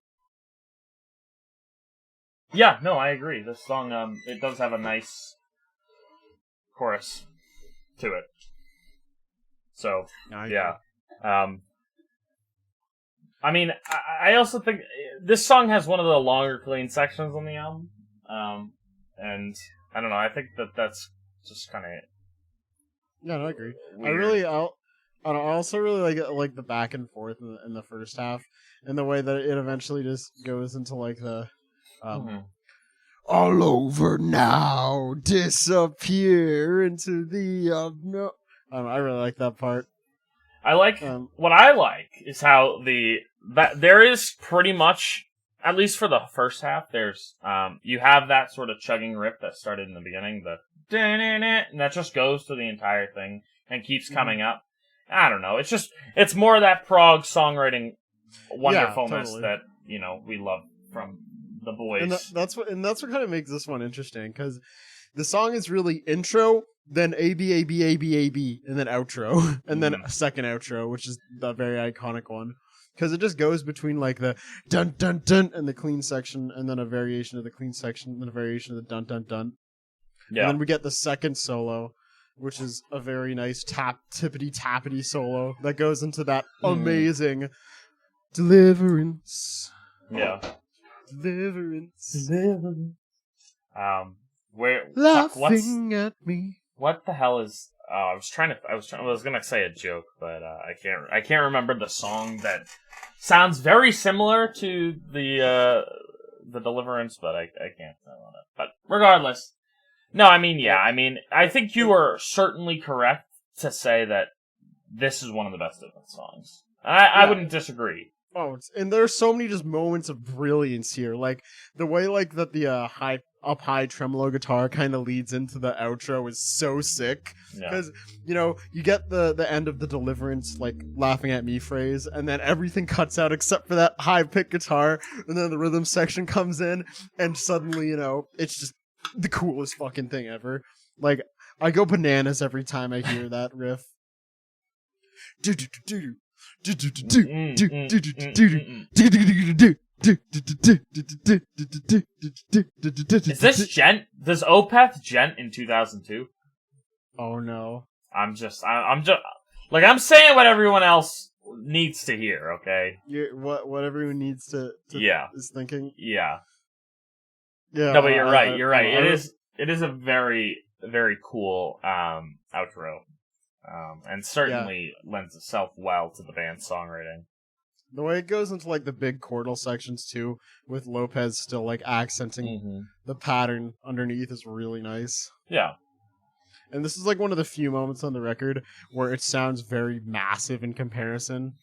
Yeah, no, I agree. This song, it does have a nice chorus to it. So, yeah. I mean, I also think this song has one of the longer clean sections on the album. And I don't know, I think that's just kind of... Yeah, no, I agree. Weird. I also really like the back and forth in the first half, and the way that it eventually just goes into like the all over now, disappear into the no. I really like that part. I like what I like is how that there is pretty much, at least for the first half, there's you have that sort of chugging riff that started in the beginning, and that just goes to the entire thing and keeps coming up. I don't know. It's more of that prog songwriting wonderfulness that we love from the boys. And that's what kind of makes this one interesting, because the song is really intro, then A B A B A B A B, and then outro, and then a second outro, which is the very iconic one, because it just goes between like the dun dun dun and the clean section, and then a variation of the clean section, and then a variation of the dun dun dun. Yeah. And then we get the second solo, which is a very nice tippity tappity solo that goes into that amazing Deliverance. Yeah. Deliverance. Where laughing at me. What the hell is? I was gonna say a joke, but I can't remember the song that sounds very similar to the Deliverance, but I can't tell on it. But regardless, no, I think you are certainly correct to say that this is one of the best Opeth songs. I wouldn't disagree. Oh, and there's so many just moments of brilliance here, like the way like that the high tremolo guitar kind of leads into the outro is so sick, because you get the end of the Deliverance like laughing at me phrase, and then everything cuts out except for that high pick guitar, and then the rhythm section comes in, and suddenly it's just the coolest fucking thing ever. Like, I go bananas every time I hear that riff. Is this Gent? Does Opeth Gent in 2002? Oh no. I'm just like, I'm saying what everyone else needs to hear, okay? What everyone needs to is thinking. Yeah. Yeah. No, but you're right. You're right. It is a very, very cool outro. And certainly lends itself well to the band's songwriting. The way it goes into like the big chordal sections too, with Lopez still like accenting the pattern underneath, is really nice. Yeah. And this is like one of the few moments on the record where it sounds very massive in comparison.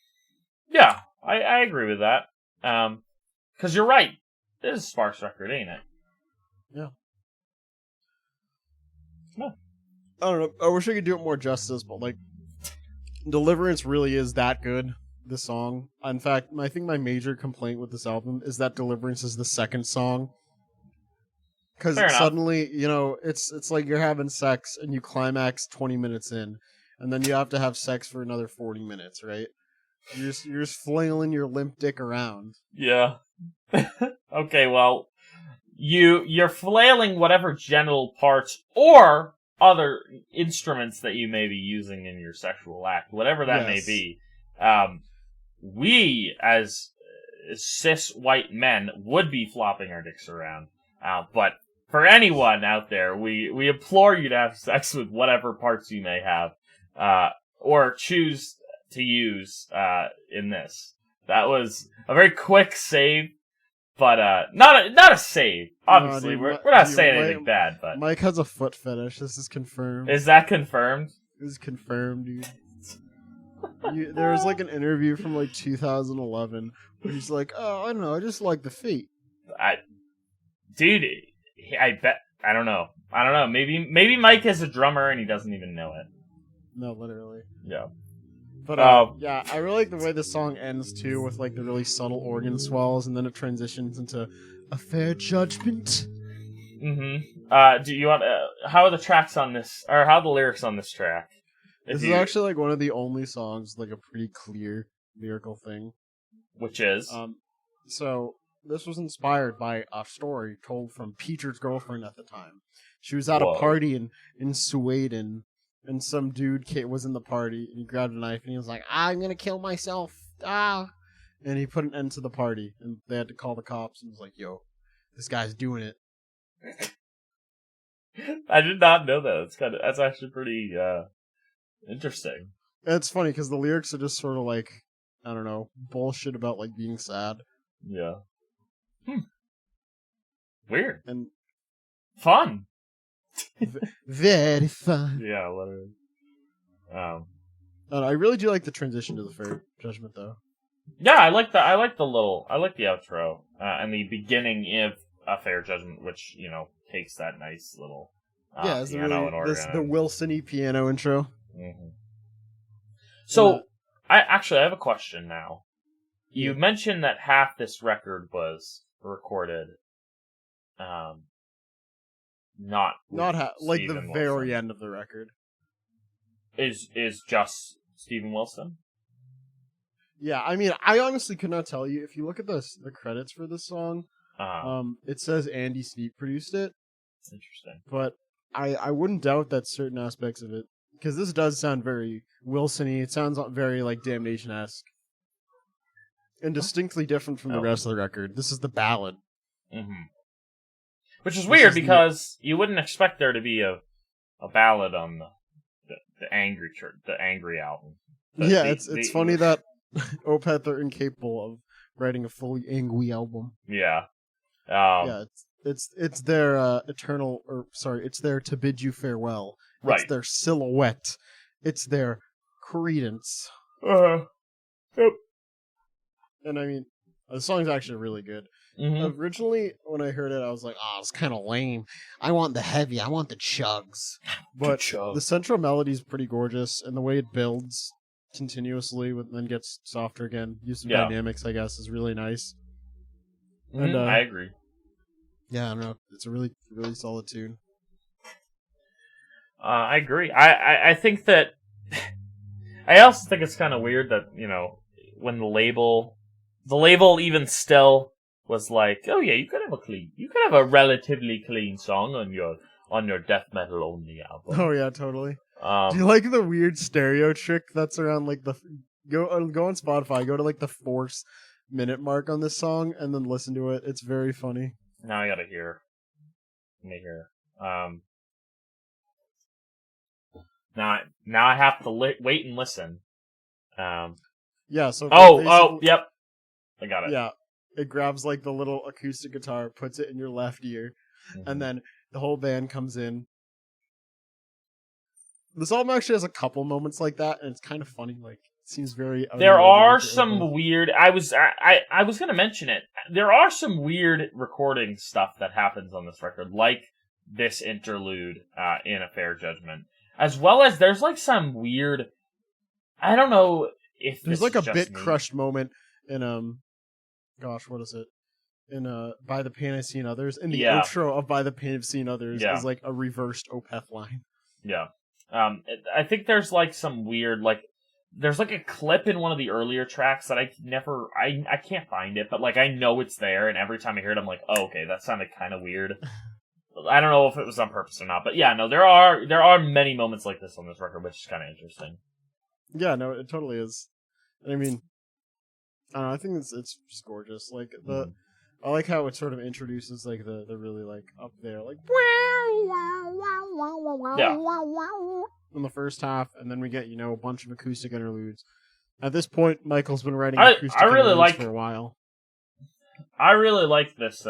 Yeah, I agree with that. 'Cause you're right. This is a sparse record, ain't it? Yeah. No. I don't know. I wish I could do it more justice, but like, Deliverance really is that good. This song. In fact, I think my major complaint with this album is that Deliverance is the second song. Because suddenly, it's like you're having sex and you climax 20 minutes in, and then you have to have sex for another 40 minutes, right? You're just flailing your limp dick around. Yeah. Okay, well, you're flailing whatever genital parts or other instruments that you may be using in your sexual act, whatever that may be. We, as cis white men, would be flopping our dicks around. But for anyone out there, we implore you to have sex with whatever parts you may have, or choose to use in this. That was a very quick save, but not a save. Obviously, we're not saying anything bad. But Mike has a foot fetish. This is confirmed. Is that confirmed? This is confirmed, dude. There was like an interview from like 2011 where he's like, "Oh, I don't know, I just like the feet." Dude, I bet. I don't know. Maybe Mike is a drummer and he doesn't even know it. No, literally. Yeah. But yeah, I really like the way the song ends too, with like the really subtle organ swells, and then it transitions into a fair judgment. Mm-hmm. Do you want? How are the tracks on this, or how are the lyrics on this track? This is actually like one of the only songs like a pretty clear lyrical thing. Which is? So this was inspired by a story told from Peter's girlfriend at the time. She was at a party in Sweden, and some dude was in the party, and he grabbed a knife, and he was like, "I'm gonna kill myself, ah!" And he put an end to the party, and they had to call the cops, and was like, "Yo, this guy's doing it." I did not know that. That's actually pretty interesting. And it's funny because the lyrics are just sort of like, I don't know, bullshit about like being sad. Yeah. Weird. And fun. Very fun. Yeah, literally. I really do like the transition to the fair judgment, though. Yeah, I like the outro and the beginning of a fair judgment, which takes that nice little It's piano and organ. the Wilson-y piano intro. Mm-hmm. So, I have a question now. You mentioned that half this record was recorded, not like the Steven very Wilson. end of the record. Is just Steven Wilson? Yeah, I mean, I honestly could not tell you. If you look at the credits for this song, it says Andy Sneap produced it. That's interesting. But I wouldn't doubt that certain aspects of it, because this does sound very Wilson-y. It sounds very like Damnation-esque. And distinctly different from the rest of the record. This is the ballad. Mm-hmm. Which is weird, because you wouldn't expect there to be a ballad on the angry album. But it's funny that Opeth are incapable of writing a fully angry album. Yeah. It's their it's their To Bid You Farewell. Right. It's their Silhouette. It's their Credence. Yep. And I mean, the song's actually really good. Mm-hmm. Originally, when I heard it, I was like, it's kind of lame. I want the heavy. I want the chugs. But the central melody is pretty gorgeous, and the way it builds continuously and then gets softer again, use of dynamics, I guess, is really nice. Mm-hmm. And I agree. Yeah, I don't know. It's a really, really solid tune. I agree. I think that... I also think it's kind of weird that, when the label even still was like, oh yeah, you could have a relatively clean song on your death metal only album. Oh yeah, totally. Do you like the weird stereo trick that's around like go on Spotify, go to like the 4-minute mark on this song and then listen to it. It's very funny. Now I gotta hear. Let me hear. Now I have to wait and listen. Yeah. So. Yep. I got it. Yeah. It grabs like the little acoustic guitar, puts it in your left ear, and then the whole band comes in. This album actually has a couple moments like that, and it's kind of funny. Like, it seems very. There are some weird. I was gonna mention it. There are some weird recording stuff that happens on this record, like this interlude in A Fair Judgment, as well as there's like some weird. I don't know if there's like a bit crushed moment in Gosh, what is it? In By the Pain I've Seen Others. In the outro of By the Pain I've Seen Others is like a reversed Opeth line. Yeah. I think there's like some weird, like, there's like a clip in one of the earlier tracks that I can't find it, but like I know it's there, and every time I hear it I'm like, oh, okay, that sounded kind of weird. I don't know if it was on purpose or not, but yeah, no, there are many moments like this on this record, which is kind of interesting. Yeah, no, it totally is. I mean, I don't know, I think it's just gorgeous. Like I like how it sort of introduces like the really like up there like in the first half, and then we get a bunch of acoustic interludes. At this point, Michael's been writing acoustic interludes for a while. I really like this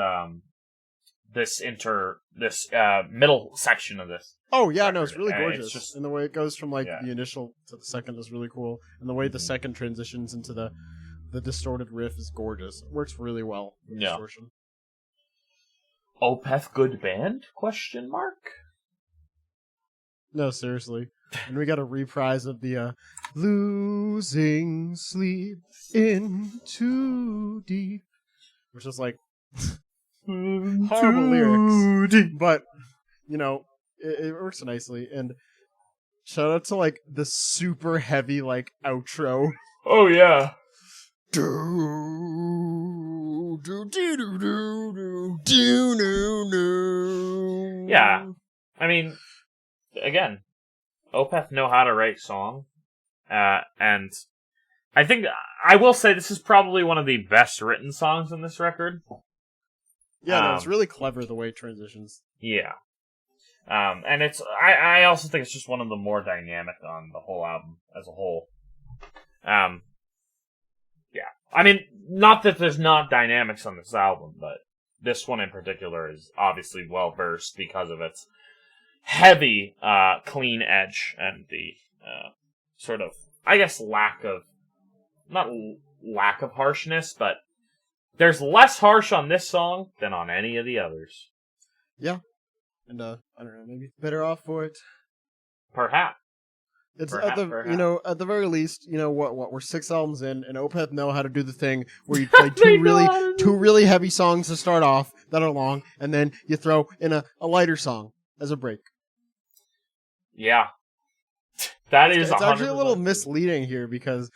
middle section of this. Oh yeah, record. No, it's really gorgeous. It's just, and the way it goes from like the initial to the second is really cool, and the way the second transitions into the distorted riff is gorgeous. It works really well with distortion. Opeth good band? ? No, seriously. And we got a reprise of the Losing Sleep in Too Deep, which is like horrible lyrics. But, it works nicely. And shout out to like the super heavy like outro. Oh yeah. Yeah. I mean, again, Opeth know how to write song, and I think I will say this is probably one of the best written songs on this record. Yeah, no, it's really clever the way it transitions. Yeah, and it's I also think it's just one of the more dynamic on the whole album as a whole. Yeah, I mean, not that there's not dynamics on this album, but this one in particular is obviously well versed because of its heavy, clean edge and the sort of, I guess, not lack of harshness, but there's less harsh on this song than on any of the others. Yeah. And, I don't know, maybe better off for it. Perhaps. It's Perhaps. at the very least, what we're 6 albums in, and Opeth know how to do the thing where you play two really heavy songs to start off that are long, and then you throw in a lighter song as a break. Yeah. That is it's actually a little misleading here because,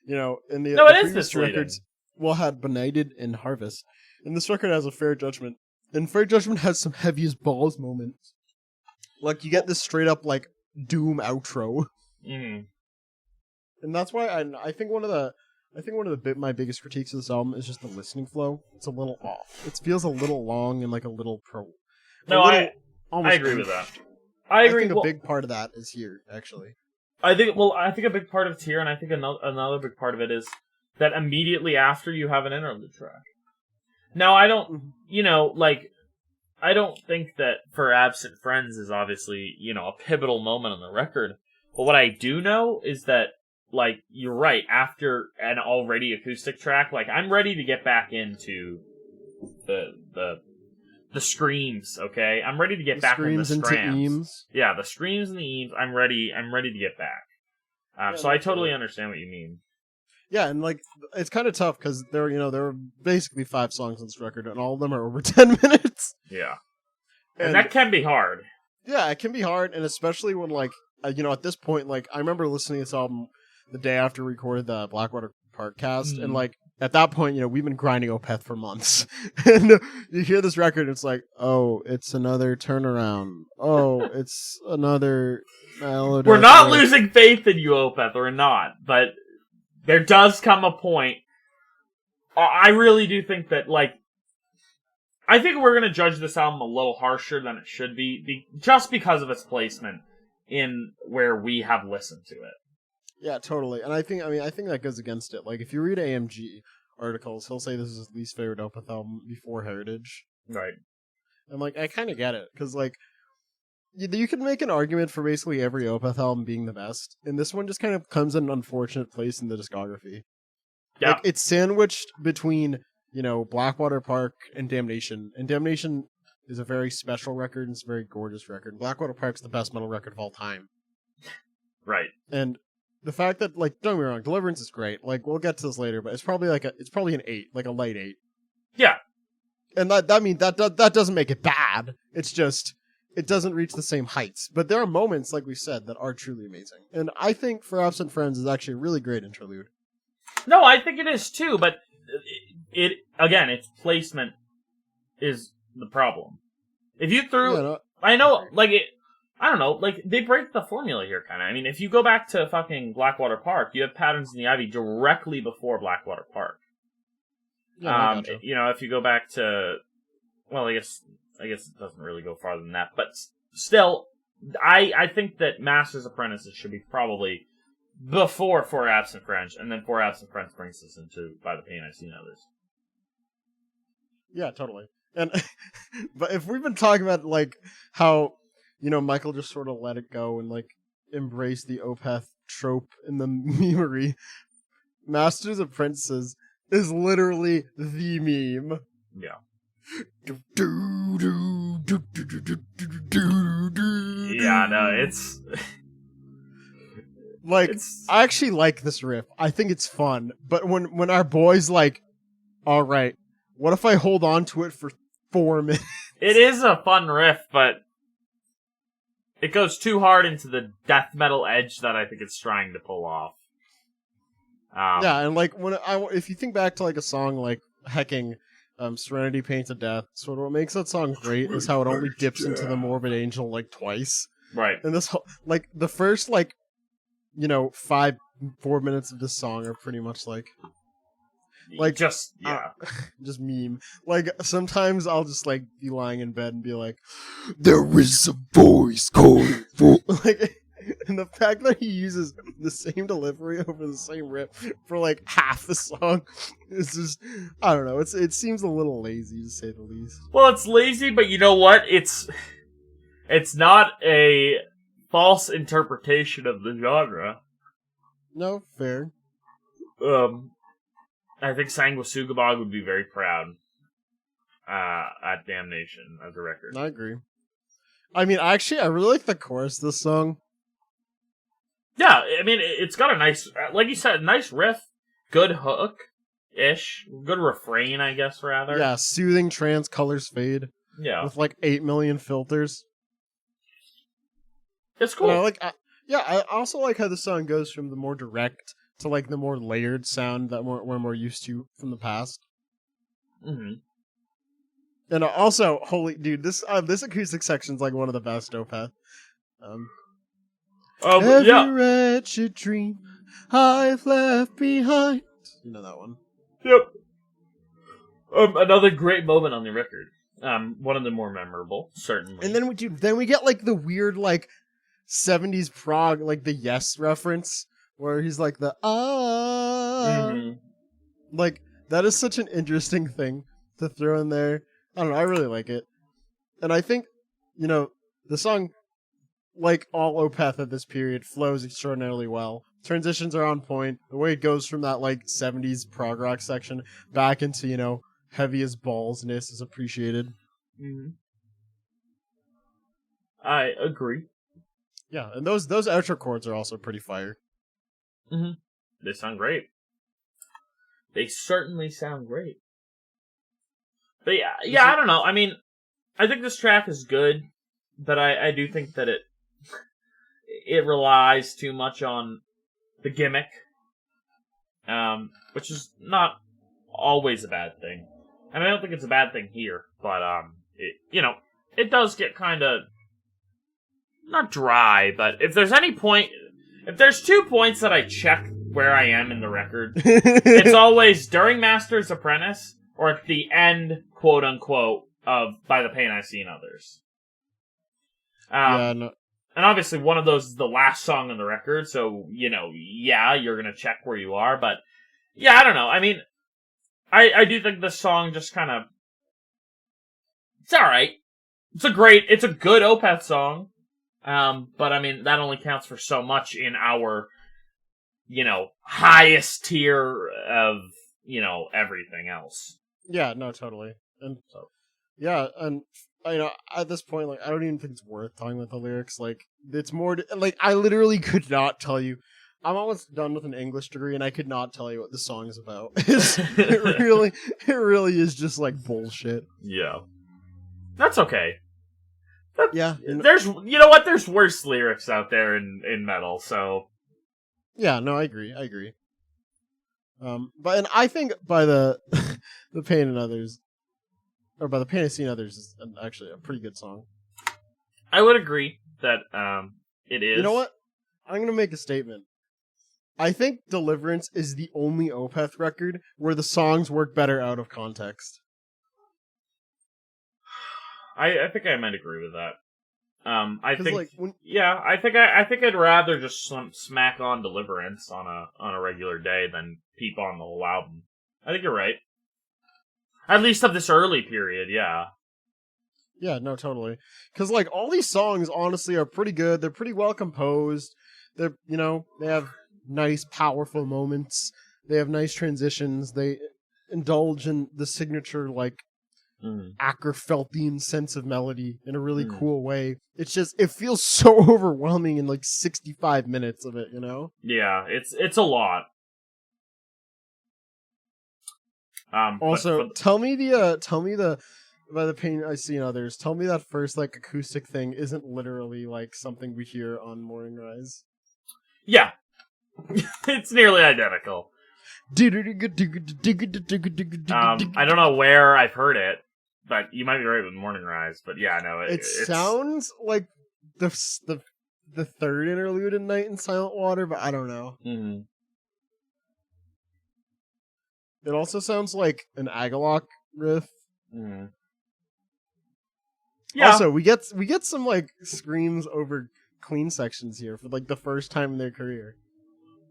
in the it is previous misleading. records, we'll had Benighted and Harvest, and this record has a Fair Judgment, and Fair Judgment has some heavy as balls moments. Like, you get this straight up, like, doom outro. Mm. And that's why I think one of my biggest critiques of this album is just the listening flow. It's a little off. It feels a little long and like a little I agree with that. I agree. I think a big part of that is here, actually. I think a big part of it's here, and I think another big part of it is that immediately after you have an interlude track. Now, I don't, I don't think that For Absent Friends is obviously, a pivotal moment on the record. But what I do know is that, like, you're right, after an already acoustic track, like, I'm ready to get back into the screams, okay? I'm ready to get back into the scrams. Yeah, the screams and the eames, I'm ready to get back. So I totally understand what you mean. Yeah, and, like, it's kind of tough, because there are basically 5 songs on this record, and all of them are over 10 minutes. Yeah. And that can be hard. Yeah, it can be hard, and especially when, like, at this point, like, I remember listening to this album the day after we recorded the Blackwater Park cast, and, like, at that point, we've been grinding Opeth for months. And you hear this record, and it's like, oh, it's another turnaround. Oh, it's another melody. We're not losing faith in you, Opeth, we're not, but there does come a point. I really do think that, like, I think we're going to judge this album a little harsher than it should be, just because of its placement in where we have listened to it. Yeah, totally. And I think that goes against it. Like, if you read AMG articles, he'll say this is his least favorite Opeth album before Heritage. Right. And, like, I kind of get it, because, like, you can make an argument for basically every Opeth album being the best, and this one just kind of comes in an unfortunate place in the discography. Yeah. Like, it's sandwiched between, Blackwater Park and Damnation, and Damnation is a very special record, and it's a very gorgeous record. Blackwater Park's the best metal record of all time. Right. And the fact that, like, don't get me wrong, Deliverance is great. Like, we'll get to this later, but it's probably an 8, like a light 8. Yeah. And that doesn't make it bad. It's just, it doesn't reach the same heights. But there are moments, like we said, that are truly amazing. And I think For Absent Friends is actually a really great interlude. No, I think it is too, but its placement is the problem. If you threw, I know, like, I don't know, like, they break the formula here, kind of. I mean, if you go back to fucking Blackwater Park, you have Patterns in the Ivy directly before Blackwater Park. Yeah, if you go back to, well, I guess it doesn't really go farther than that, but still, I think that Master's Apprentices should be probably before For Absent Friends, and then For Absent Friends brings us into By the Pain I've Seen Others. Yeah, totally. And but if we've been talking about, like, how, Michael just sort of let it go and, like, embrace the Opeth trope in the memery, Masters of Apprentices is literally the meme. Yeah. Yeah, no, it's... Like, I actually like this riff. I think it's fun. But when our boy's like, all right, what if I hold on to it for 4 minutes? It is a fun riff, but it goes too hard into the death metal edge that I think it's trying to pull off. Yeah, and like if you think back to like a song like Hecking, Serenity Painted Death, sort of what makes that song great is how it only dips into the Morbid Angel like twice. Right. And this like the first 4 minutes of this song are pretty much like just meme. Like sometimes I'll just like be lying in bed and be like, there is a voice calling for like And the fact that he uses the same delivery over the same riff for like half the song is just, I don't know. It seems a little lazy to say the least. Well, it's lazy, but you know what? It's not a false interpretation of the genre. No, fair. I think Sanguisugabog would be very proud at Damnation as a record. I agree. I mean, actually, I really like the chorus of this song. Yeah, I mean, it's got a nice, like you said, nice riff, good hook-ish, good refrain, I guess, rather. Yeah, soothing trance, colors fade. Yeah. With like 8 million filters. It's cool. And I also like how the song goes from the more direct to like the more layered sound that we're more used to from the past. Mm-hmm. And also, holy dude, this acoustic section's like one of the best Opeth. Every wretched dream I've left behind. You know that one. Yep. Another great moment on the record. One of the more memorable, certainly. And then we get like the weird like 70s prog, like the Yes reference, where he's like the Mm-hmm. Like that is such an interesting thing to throw in there. I don't know, I really like it. And I think, you know, the song, like all Opeth at this period, flows extraordinarily well. Transitions are on point. The way it goes from that like 70s prog rock section back into, you know, heavy as ballsness is appreciated. Mm-hmm. I agree. Yeah, and those outro chords are also pretty fire. Mm-hmm. They sound great. They certainly sound great. But yeah, I don't know. I mean, I think this track is good, but I do think that it relies too much on the gimmick, which is not always a bad thing. I mean, I don't think it's a bad thing here, but it does get kind of not dry. But if there's 2 points that I check where I am in the record, it's always during Master's Apprentice or at the end, quote unquote, of By the Pain I See in Others. And obviously one of those is the last song on the record, so, you're gonna check where you are, but, yeah, I don't know. I mean, I do think this song just kind of, it's alright. It's a good Opeth song, but I mean, that only counts for so much in our, highest tier of, everything else. Yeah, no, totally. And so, yeah, and at this point, like, I don't even think it's worth talking about the lyrics. Like, it's more like I literally could not tell you. I'm almost done with an English degree, and I could not tell you what the song is about. It really is just like bullshit. Yeah, that's okay. Yeah, there's what? There's worse lyrics out there in metal. So yeah, no, I agree. But I think by the Pain in Others, or by the Pain I See in Others, is actually a pretty good song. I would agree that it is. You know what? I'm gonna make a statement. I think Deliverance is the only Opeth record where the songs work better out of context. I think I might agree with that. I think, like, I think I'd rather just smack on Deliverance on a regular day than peep on the whole album. I think you're right. At least of this early period, yeah. Yeah, no, totally. Because like all these songs, honestly, are pretty good. They're pretty well composed. They're they have nice, powerful moments. They have nice transitions. They indulge in the signature like Ackerfeltian sense of melody in a really cool way. It's just, it feels so overwhelming in like 65 minutes of it, Yeah, it's a lot. Also, tell me the By the Pain I See in Others, tell me that first like acoustic thing isn't literally like something we hear on Morning Rise. Yeah. It's nearly identical. I don't know where I've heard it, but you might be right with Morning Rise. But yeah, no, it sounds like the third interlude in Night in Silent Water, but I don't know. Mm-hmm. It also sounds like an Agalloch riff. Mm. Yeah. Also, we get some like screams over clean sections here for like the first time in their career.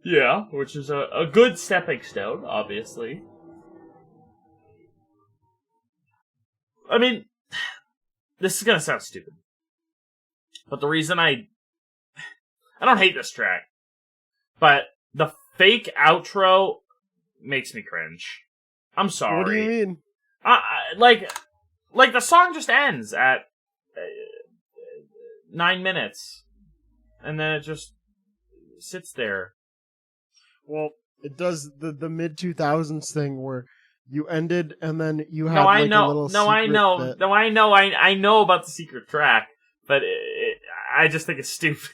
Yeah, which is a good stepping stone, obviously. I mean, this is gonna sound stupid, but the reason I don't hate this track, but the fake outro makes me cringe. I'm sorry. What do you mean? Like the song just ends at 9 minutes, and then it just sits there. Well, it does the mid 2000s thing where you ended and then you had I like know. a little No, I secret know. bit. No, I know. I know about the secret track, but I just think it's stupid.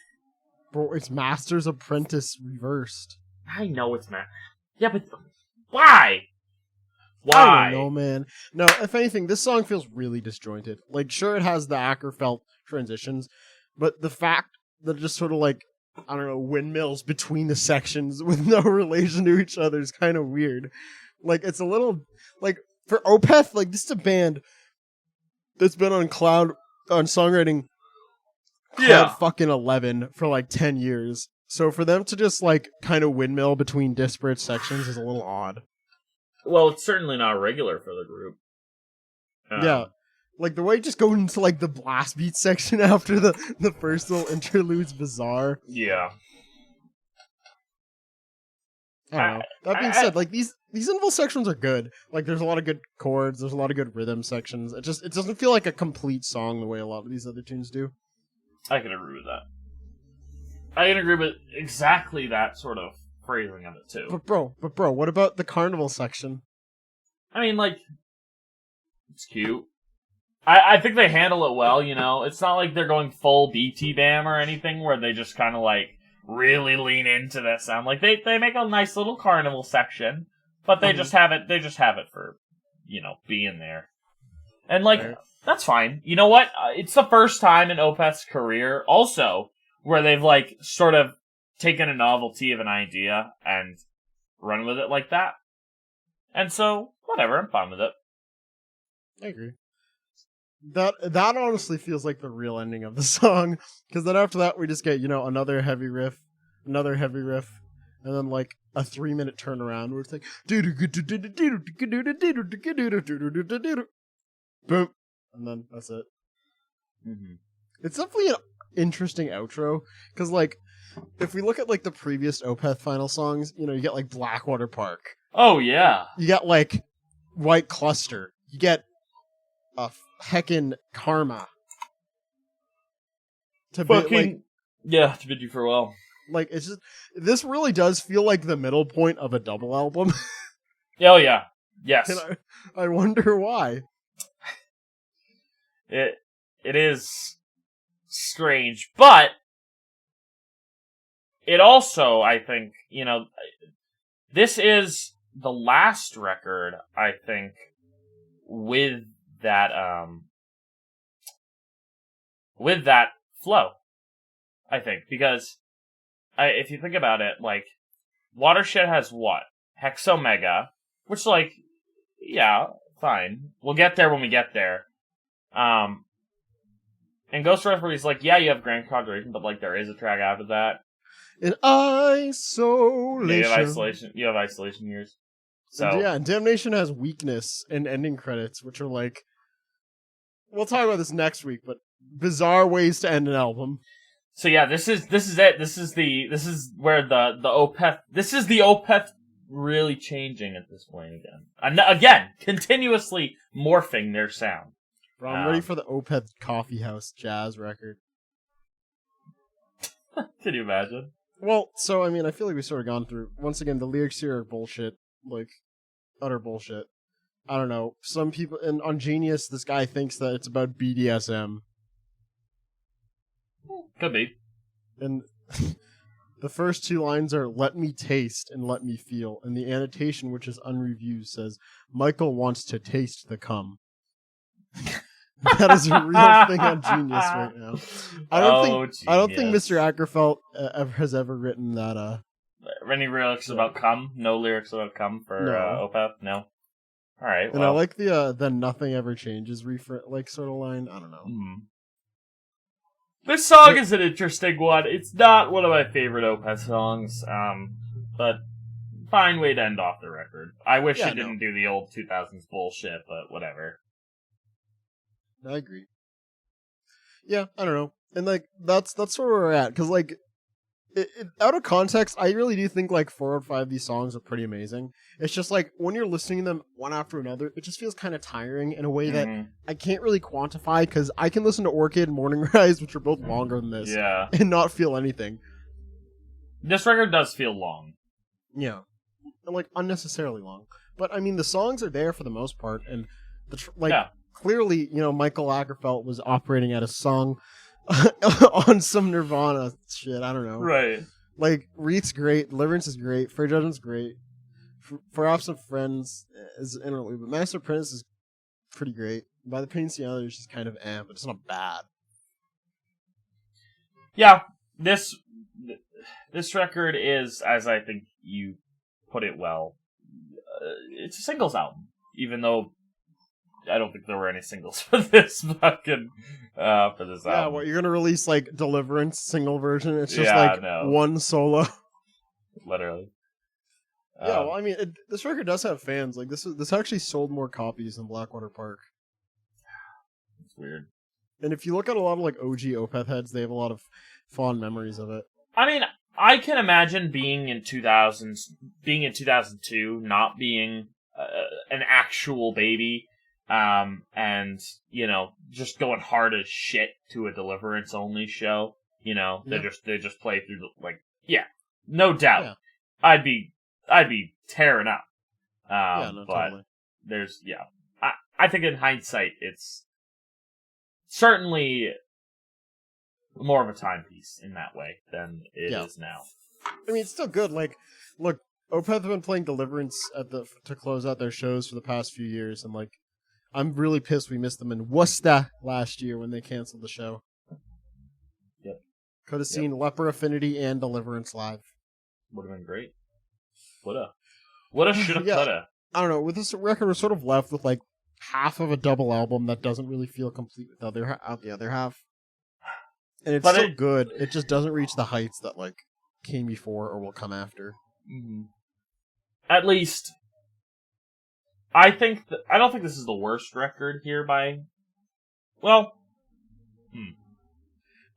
Bro, it's Master's Apprentice reversed. I know it's not. Yeah, but why? I don't know, man. No, if anything, this song feels really disjointed. Like, sure, it has the Ackerfeld transitions, but the fact that it just sort of like, I don't know, windmills between the sections with no relation to each other is kind of weird. Like, it's a little, like, for Opeth, like, this is a band that's been on songwriting Cloud fucking 11 for like 10 years. So for them to just like kind of windmill between disparate sections is a little odd. Well, it's certainly not regular for the group. Yeah. Like the way it just goes into like the blast beat section after the first little interlude's bizarre. Yeah. I don't know. That being said, like these interval sections are good. Like there's a lot of good chords, there's a lot of good rhythm sections. It doesn't feel like a complete song the way a lot of these other tunes do. I can agree with that. I can agree with exactly that sort of phrasing of it too. But bro, what about the carnival section? I mean, like, it's cute. I think they handle it well, you know? It's not like they're going full BT Bam or anything where they just kind of, like, really lean into that sound. Like, they make a nice little carnival section, but they just have it for, you know, being there. And, like, that's fine. You know what? It's the first time in Opeth's career, also, where they've, like, sort of taken a novelty of an idea and run with it like that. And so, whatever, I'm fine with it. I agree. That honestly feels like the real ending of the song, because then after that we just get, you know, another heavy riff, and then like a 3-minute turnaround where it's like boom, and then that's it. Mm-hmm. It's definitely an interesting outro, because like if we look at like the previous Opeth final songs, you know, you get like Blackwater Park. Oh yeah. You get like White Cluster. You get a heckin' Karma. To bid you farewell. Like it's just this really does feel like the middle point of a double album. Oh yeah. Yes. And I wonder why. It is strange, but it also, I think, you know, this is the last record, I think, with that flow, I think, because if you think about it, like, Watershed has what? Hexomega, which, like, yeah, fine. We'll get there when we get there. And Ghost Referee's like, yeah, you have Grand Conjuration, but, like, there is a track after that. In isolation. Yeah, you have isolation years. So yeah, Damnation has Weakness and ending credits, which are like, we'll talk about this next week, but bizarre ways to end an album. So yeah, this is it. This is where the Opeth. This is the Opeth really changing at this point again. And again, continuously morphing their sound. Bro, I'm ready for the Opeth Coffee House jazz record. Can you imagine? Well, so I mean, I feel like we've sort of gone through. Once again, the lyrics here are bullshit, like utter bullshit. I don't know. Some people, and on Genius, this guy thinks that it's about BDSM. Could be. And the first two lines are "Let me taste and let me feel," and the annotation, which is unreviewed, says Michael wants to taste the cum. That is a real thing on Genius right now. I don't think Mr. Ackerfeld has ever written that. Any lyrics about cum? No lyrics about cum for Opeth. No. All right. And I like the "nothing ever changes" sort of line. I don't know. This song is an interesting one. It's not one of my favorite Opeth songs, but fine way to end off the record. I wish it didn't do the old 2000s bullshit, but whatever. I agree. Yeah, I don't know. And, like, that's sort of where we're at. Because, like, out of context, I really do think, like, 4 or 5 of these songs are pretty amazing. It's just, like, when you're listening to them one after another, it just feels kind of tiring in a way that I can't really quantify, because I can listen to Orchid and Morning Rise, which are both longer than this, and not feel anything. This record does feel long. Yeah. And, like, unnecessarily long. But, I mean, the songs are there for the most part, and, clearly, you know, Michael Lagerfeld was operating at a song on some Nirvana shit, I don't know. Right. Like, Wreath's great, Deliverance is great, Fair Judgment's great, For Ops and Friends is interlude, but Master Apprentice is pretty great. By the Pains the Others is kind of but it's not bad. Yeah, this record is, as I think you put it well, it's a singles album, even though I don't think there were any singles for this fucking for this album. Yeah, what, you're gonna release like Deliverance single version? It's just one solo. Literally. Yeah, well, I mean, this record does have fans. Like this actually sold more copies than Blackwater Park. It's weird. And if you look at a lot of like OG Opeth heads, they have a lot of fond memories of it. I mean, I can imagine being in 2002, not being an actual baby. And, you know, just going hard as shit to a Deliverance only show. You know, they just play through no doubt. Yeah. I'd be tearing up. But totally. I think in hindsight, it's certainly more of a timepiece in that way than it is now. I mean, it's still good. Like, look, Opeth have been playing Deliverance to close out their shows for the past few years, and like, I'm really pissed we missed them in Worcester last year when they canceled the show. Yep. Could have seen Leper Affinity and Deliverance live. Would have been great. Woulda, shoulda, coulda. I don't know. With this record, we're sort of left with like half of a double album that doesn't really feel complete without the other half. And it's still good. It just doesn't reach the heights that like came before or will come after. Mm-hmm. At least, I don't think this is the worst record here by. Well,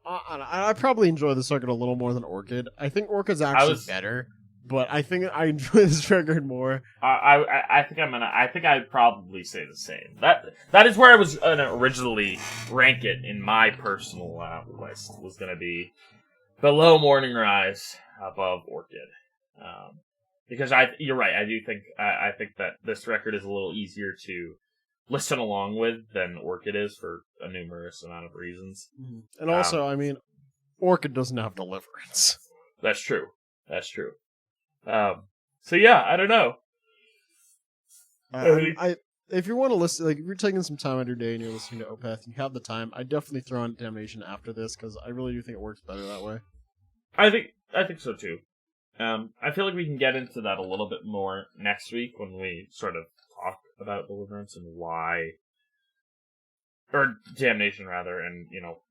I probably enjoy this record a little more than Orchid. I think Orchid's actually better, but I think I enjoy this record more. I think I'd probably say the same. That is where I was gonna originally rank it in my personal list. Was gonna be below Morning Rise, above Orchid. Because you're right. I do think I think that this record is a little easier to listen along with than Orchid is for a numerous amount of reasons. And also, I mean, Orchid doesn't have Deliverance. That's true. So yeah, I don't know. If you want to listen, like if you're taking some time out of your day and you're listening to Opeth, you have the time. I definitely throw on Damnation after this because I really do think it works better that way. I think so too. I feel like we can get into that a little bit more next week when we sort of talk about Deliverance and why, or Damnation rather, and you know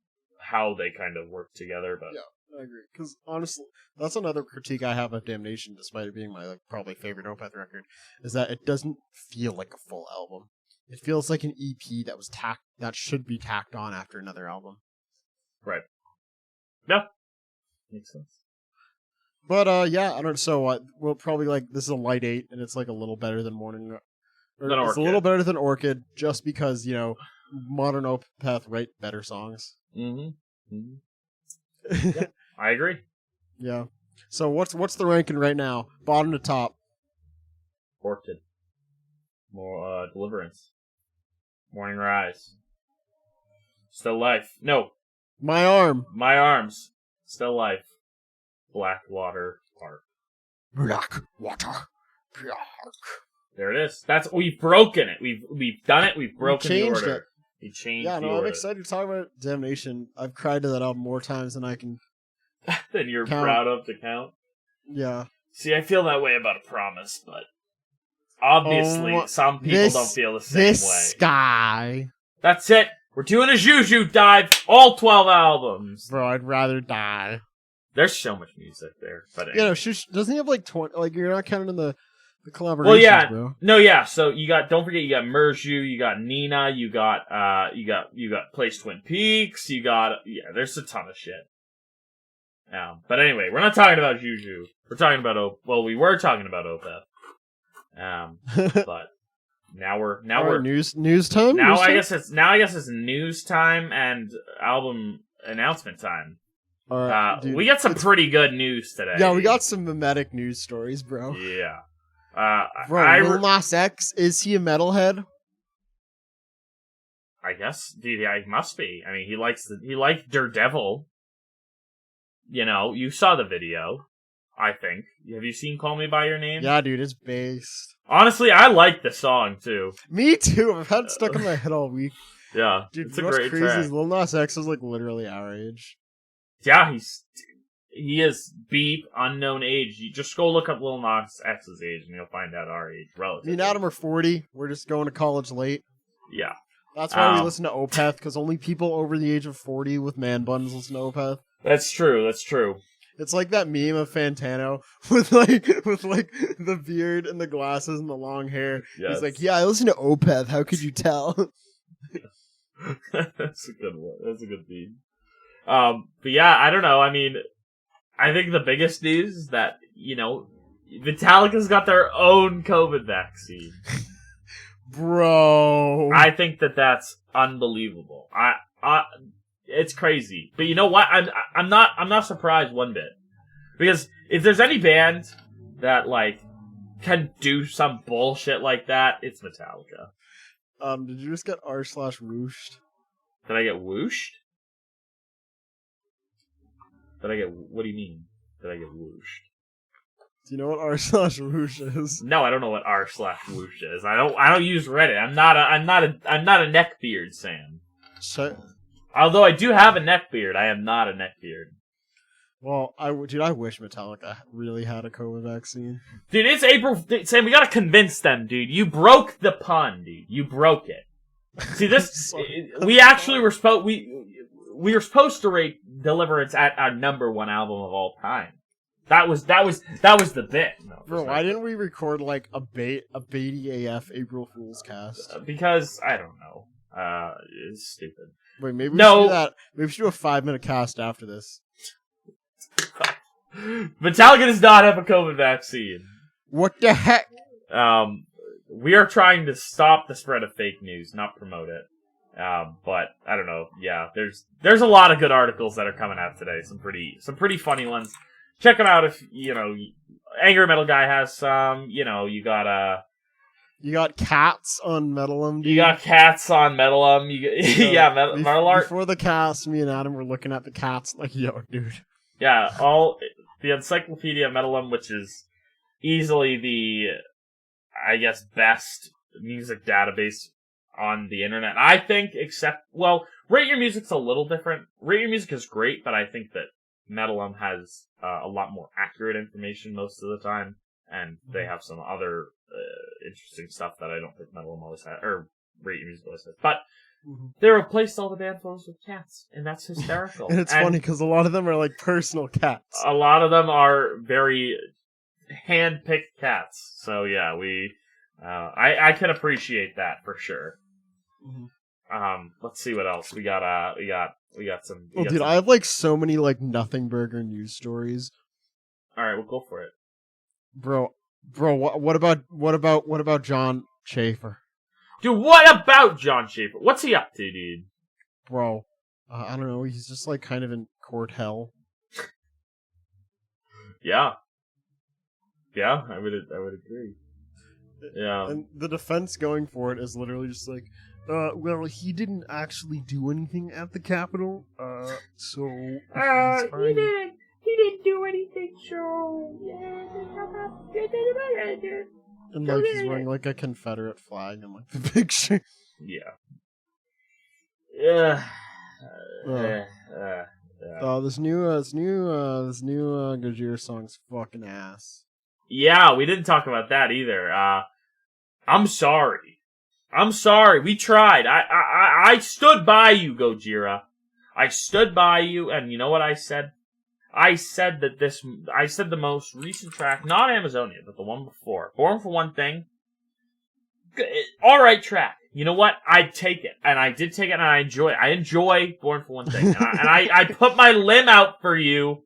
how they kind of work together. But yeah, I agree. Because honestly, that's another critique I have of Damnation, despite it being my like probably favorite Opeth record, is that it doesn't feel like a full album. It feels like an EP that should be tacked on after another album. Right. Yeah. Makes sense. But yeah, I don't. So we'll probably like this is a light 8, and it's like a little better than it's a little better than Orchid, just because you know modern Opeth write better songs. Mm-hmm. Yeah, I agree. Yeah. So what's the ranking right now? Bottom to top. Orchid. More Deliverance. Morning Rise. Still Life. No. My Arms. Still Life. Blackwater Park. Blackwater Park. There it is. We've broken it. We've done it. We've broken the order. It. We changed. Yeah, I'm excited to talk about Damnation. I've cried to that album more times than I can. Than you're count. Proud of to count. Yeah. See, I feel that way about A Promise, but obviously some people don't feel the same way. This guy. That's it. We're doing a Juju dive, all 12 albums. Bro, I'd rather die. There's so much music there, but Yeah, no, doesn't he have like 20? Like you're not counting the collaborations, well, yeah, bro. no, yeah. So you got, don't forget, you got Merju, you got Nina, you got Place Twin Peaks, there's a ton of shit. But anyway, we're not talking about Juju. We're talking about we were talking about Opeth. But now we're news time. Now I guess it's news time and album announcement time. All right, dude, we got some pretty good news today. Yeah, we got some mimetic news stories, bro. Yeah. Bro, Lil Nas X, is he a metalhead? I guess, dude, yeah, he must be. I mean, he liked Daredevil. You know, you saw the video, I think. Have you seen Call Me By Your Name? Yeah, dude, it's based. Honestly, I like the song, too. Me too. I've had it stuck in my head all week. Yeah, dude, it's a what's great crazy track. is Lil Nas X is like literally our age. Yeah, he is beep, unknown age. You just go look up Lil Nas X's age and you'll find out our age relatively. Me and Adam are 40. We're just going to college late. Yeah. That's why we listen to Opeth, because only people over the age of 40 with man buns listen to Opeth. That's true. It's like that meme of Fantano with the beard and the glasses and the long hair. Yes. He's like, yeah, I listen to Opeth. How could you tell? That's a good one. That's a good theme. But yeah, I don't know. I mean, I think the biggest news is that, you know, Metallica's got their own COVID vaccine. Bro. I think that's unbelievable. It's crazy. But you know what? I'm not surprised one bit. Because if there's any band that, like, can do some bullshit like that, it's Metallica. Did you just get r/whooshed? Did I get whooshed? What do you mean? Did I get whooshed? Do you know what r/whoosh is? No, I don't know what r/whoosh is. I don't use Reddit. I'm not a neckbeard, Sam. Although I do have a neckbeard, I am not a neckbeard. Well, I wish Metallica really had a COVID vaccine. Dude, it's April. Sam, we gotta convince them, dude. You broke the pun, dude. You broke it. See, this we actually were we were supposed to rate Deliverance at our number 1 album of all time. That was the bit. No, bro, why didn't we record like a baity AF April Fool's cast? Because I don't know. It's stupid. Wait, maybe we should do that. Maybe we should do a 5-minute cast after this. Metallica does not have a COVID vaccine. What the heck? We are trying to stop the spread of fake news, not promote it. But I don't know. Yeah, there's a lot of good articles that are coming out today. Some pretty funny ones. Check them out if you know. Angry Metal Guy has some. You know, you got cats on Metalum. You got cats on Metalum. Yeah, Metal Art. Before the cast, me and Adam were looking at the cats like, yo, dude. Yeah, the Encyclopedia Metalum, which is easily the, I guess, best music database on the internet. I think, Rate Your Music's a little different. Rate Your Music is great, but I think that Metalum has a lot more accurate information most of the time, and they have some other interesting stuff that I don't think Metalum always has, or Rate Your Music always has. But they replaced all the band photos with cats, and that's hysterical. And it's funny because a lot of them are like personal cats. A lot of them are very hand-picked cats. So yeah, I can appreciate that for sure. Let's see what else we got. We got some. I have like so many like Nothing Burger news stories. All right, we'll go for it, bro. What about John Schaefer? Dude, what about John Schaefer? What's he up to, dude? Bro, I don't know. He's just like kind of in court hell. Yeah, I would agree. Yeah, and the defense going for it is literally just like, well, he didn't actually do anything at the Capitol, so he didn't do anything, so yeah. And like he's wearing like a Confederate flag in like the picture. Yeah. Yeah. This new Gojira song's fucking ass. Yeah, we didn't talk about that either. I'm sorry. I'm sorry. We tried. I stood by you, Gojira. I stood by you, and you know what I said? I said the most recent track, not Amazonia, but the one before, Born for One Thing. Alright track. You know what? I'd take it. And I did take it, and I enjoy it. I enjoy Born for One Thing. And I put my limb out for you.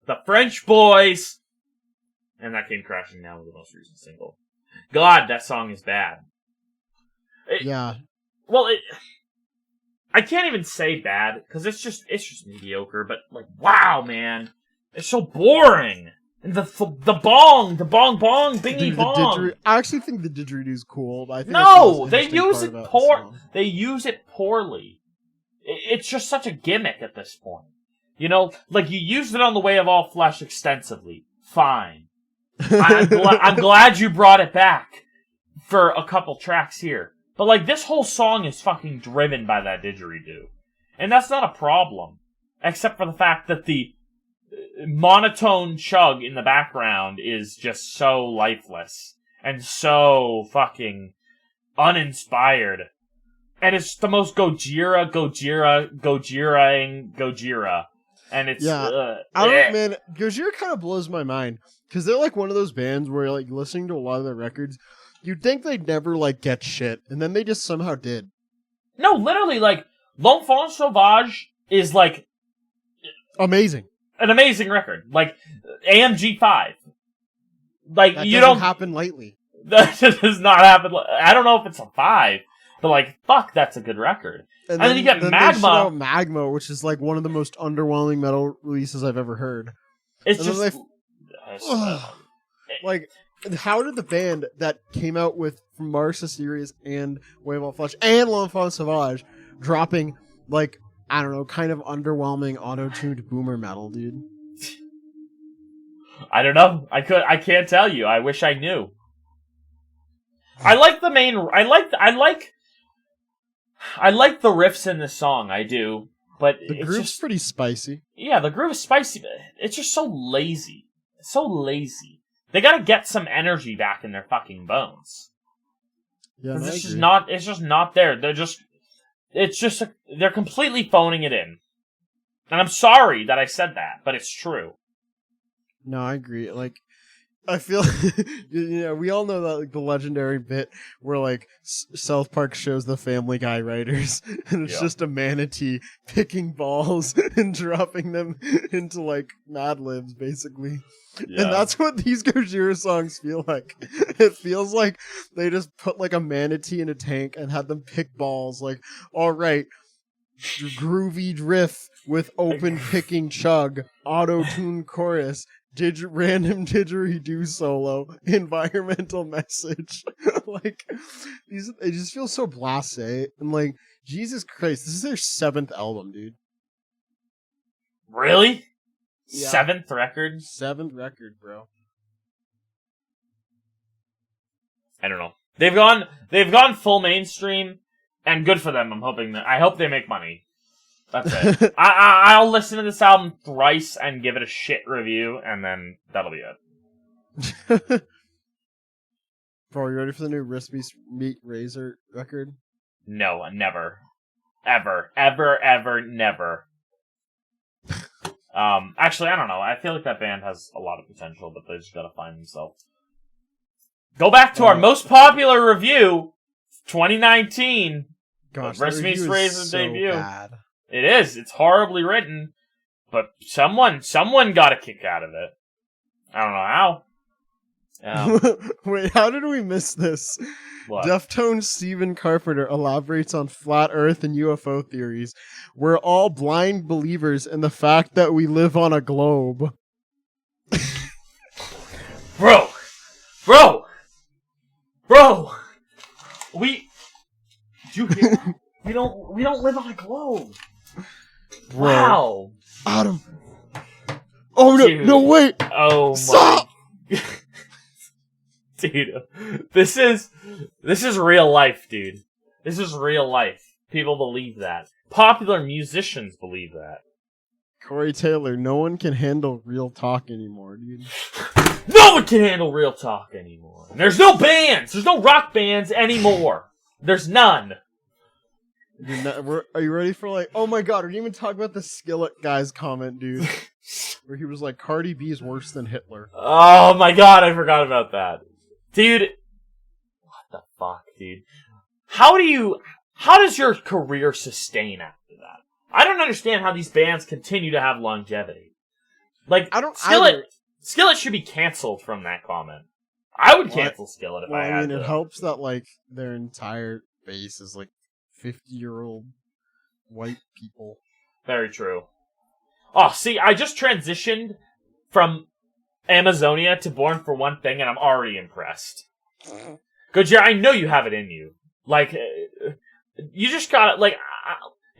The French boys. And that came crashing down with the most recent single. God, that song is bad. Yeah. Well, I can't even say bad, because it's just mediocre, but, like, wow, man. It's so boring. And the bong, bingy Dude, bong. I actually think the didgeridoo is cool. But I think No, they use it They use it poorly. It's just such a gimmick at this point. You know, like you used it on The Way of All Flesh extensively. Fine. I'm glad you brought it back for a couple tracks here. But like this whole song is fucking driven by that didgeridoo. And that's not a problem. Except for the fact that the monotone chug in the background is just so lifeless and so fucking uninspired, and it's the most Gojira, and it's I don't, man. Gojira kind of blows my mind because they're like one of those bands where like listening to a lot of their records, you'd think they'd never like get shit, and then they just somehow did. No, literally, like L'Enfant Sauvage is like amazing. An amazing record, like AMG 5. Like that you doesn't don't happen lately. That does not happen. I don't know if it's a 5, but like fuck, that's a good record. And then you get Magma. Magma, which is like one of the most underwhelming metal releases I've ever heard. It's and just like, how did the band that came out with from Mars Series and Way of All Flesh and L'Enfant Sauvage dropping like, I don't know, kind of underwhelming auto-tuned boomer metal, dude? I don't know. I can't tell you. I wish I knew. I like the main. I like the riffs in this song. I do, but the groove's pretty spicy. Yeah, the groove is spicy, but it's just so lazy. It's so lazy. They gotta get some energy back in their fucking bones. Yeah, it's just not. It's just not there. They're completely phoning it in. And I'm sorry that I said that, but it's true. No, I agree. Like, I feel, we all know that like the legendary bit where like South Park shows the Family Guy writers, and it's just a manatee picking balls and dropping them into like Mad Libs, basically. Yeah. And that's what these Gojira songs feel like. It feels like they just put like a manatee in a tank and had them pick balls. Like, all right, groovy riff with open picking chug, auto-tune chorus, random didgeridoo solo, environmental message. Like, it just feels so blasé. And like, Jesus Christ, this is their 7th album, dude. Really? Yeah. 7th record? 7th record, bro. I don't know. They've gone full mainstream, and good for them. I hope they make money. That's it. I'll listen to this album thrice and give it a shit review, and then that'll be it. Bro, you ready for the new Wrist Meat Razor record? No, never. Ever, never. Actually, I don't know. I feel like that band has a lot of potential, but they just gotta find themselves. Go back to our most popular review, 2019. Gosh, Wrist Meat Razor's debut. Bad. It is. It's horribly written, but someone got a kick out of it. I don't know how. Wait, how did we miss this? What? Deftones Stephen Carpenter elaborates on flat Earth and UFO theories. We're all blind believers in the fact that we live on a globe. Bro! Did you hear that? We don't live on a globe. Bro. Wow. Adam. Oh no! Dude. No wait! Oh Stop! my. Dude, this is real life, dude. This is real life. People believe that. Popular musicians believe that. Corey Taylor, no one can handle real talk anymore, dude. No one can handle real talk anymore. There's no bands. There's no rock bands anymore. There's none. Are you ready for like? Oh my god! Are you even talking about the Skillet guy's comment, dude? Where he was like, "Cardi B is worse than Hitler." Oh my god, I forgot about that, dude. What the fuck, dude? How does your career sustain after that? I don't understand how these bands continue to have longevity. Like, I don't. Skillet should be canceled from that comment. I would cancel Skillet if I had to. It helps that like their entire base is like 50-year-old white people. Very true. Oh, see, I just transitioned from Amazonia to Born for One Thing, and I'm already impressed. Gojira, I know you have it in you. Like, you just gotta, like,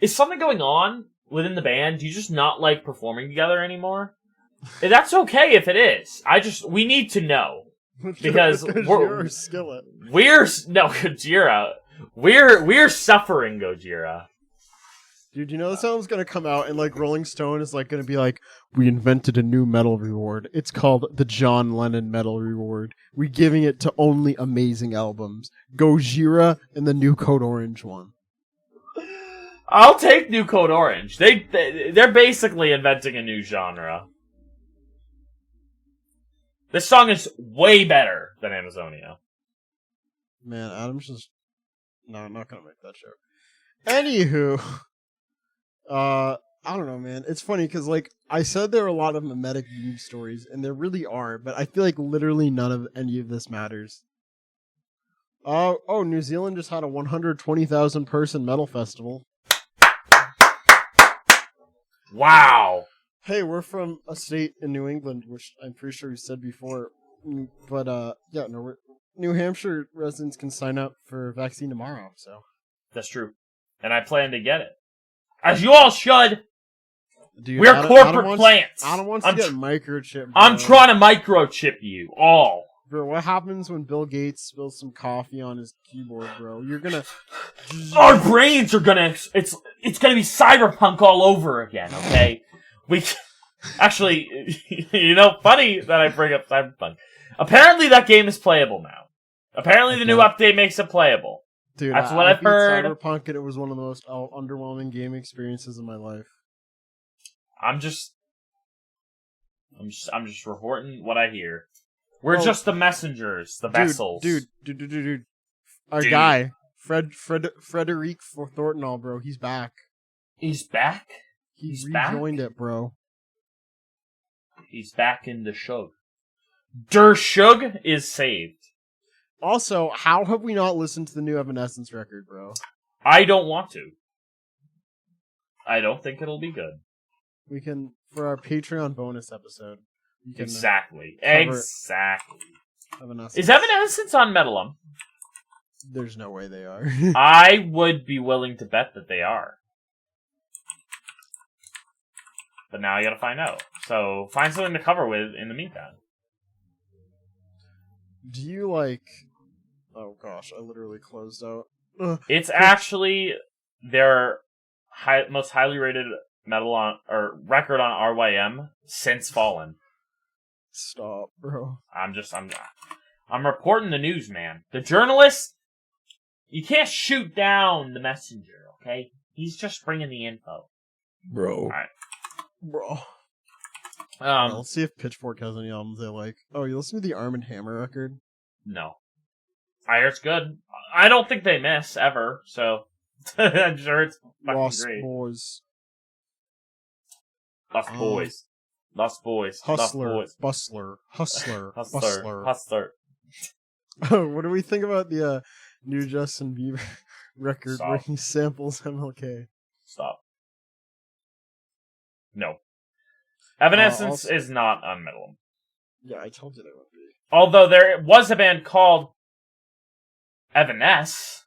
is something going on within the band? Do you just not like performing together anymore? That's okay if it is. We need to know. Because we're Skillet. We're Gojira. We're suffering, Gojira. Dude, you know this album's gonna come out and like Rolling Stone is like gonna be like, we invented a new metal reward. It's called the John Lennon Metal Reward. We're giving it to only amazing albums. Gojira and the New Code Orange one. I'll take New Code Orange. They're basically inventing a new genre. This song is way better than Amazonia. Man, Adam's just... No, I'm not gonna make that joke. Anywho... I don't know, man. It's funny, because, like, I said there are a lot of mimetic news stories, and there really are, but I feel like literally none of any of this matters. New Zealand just had a 120,000 person metal festival. Wow! Hey, we're from a state in New England, which I'm pretty sure we said before, but, New Hampshire residents can sign up for a vaccine tomorrow, so. That's true. And I plan to get it. As you all should! Dude, We're corporate plants! Adam wants to get microchipped. I'm trying to microchip you, all! Bro, what happens when Bill Gates spills some coffee on his keyboard, bro? You're gonna... Our brains are gonna... It's gonna be cyberpunk all over again, okay? Actually, funny that I bring up cyberpunk. Apparently that game is playable now. Apparently the new update makes it playable. Dude, that's what I've heard. Cyberpunk, and it was one of the most underwhelming game experiences of my life. I'm just reporting what I hear. We're just the messengers, the vessels. Dude. Our guy, Frederic Thorntonall, bro, he's back. He's back? He's rejoined back? It, bro. He's back in the shug. Der Shug is saved. Also, how have we not listened to the new Evanescence record, bro? I don't want to. I don't think it'll be good. We can, for our Patreon bonus episode. Exactly. Is Evanescence. Evanescence on Metalum? There's no way they are. I would be willing to bet that they are. But now I gotta find out. So, find something to cover with in the meantime. Do you like... Oh gosh, I literally closed out. It's actually their most highly rated record on RYM since Fallen. Stop, bro. I'm reporting the news, man. The journalist, you can't shoot down the messenger, okay? He's just bringing the info. Bro. Alright. Bro. Let's see if Pitchfork has any albums they like. Oh, you listen to the Arm & Hammer record? No. I hear it's good. I don't think they miss, ever, so... I'm sure it's fucking Lost great. Boys. Lost Boys. Lost Boys. Hustler. Lost Boys. Hustler. Hustler. Oh, what do we think about the new Justin Bieber record where he samples MLK? Stop. No. Evanescence is not on Metalum. Yeah, I told you they would be. Although there was a band called Evanescence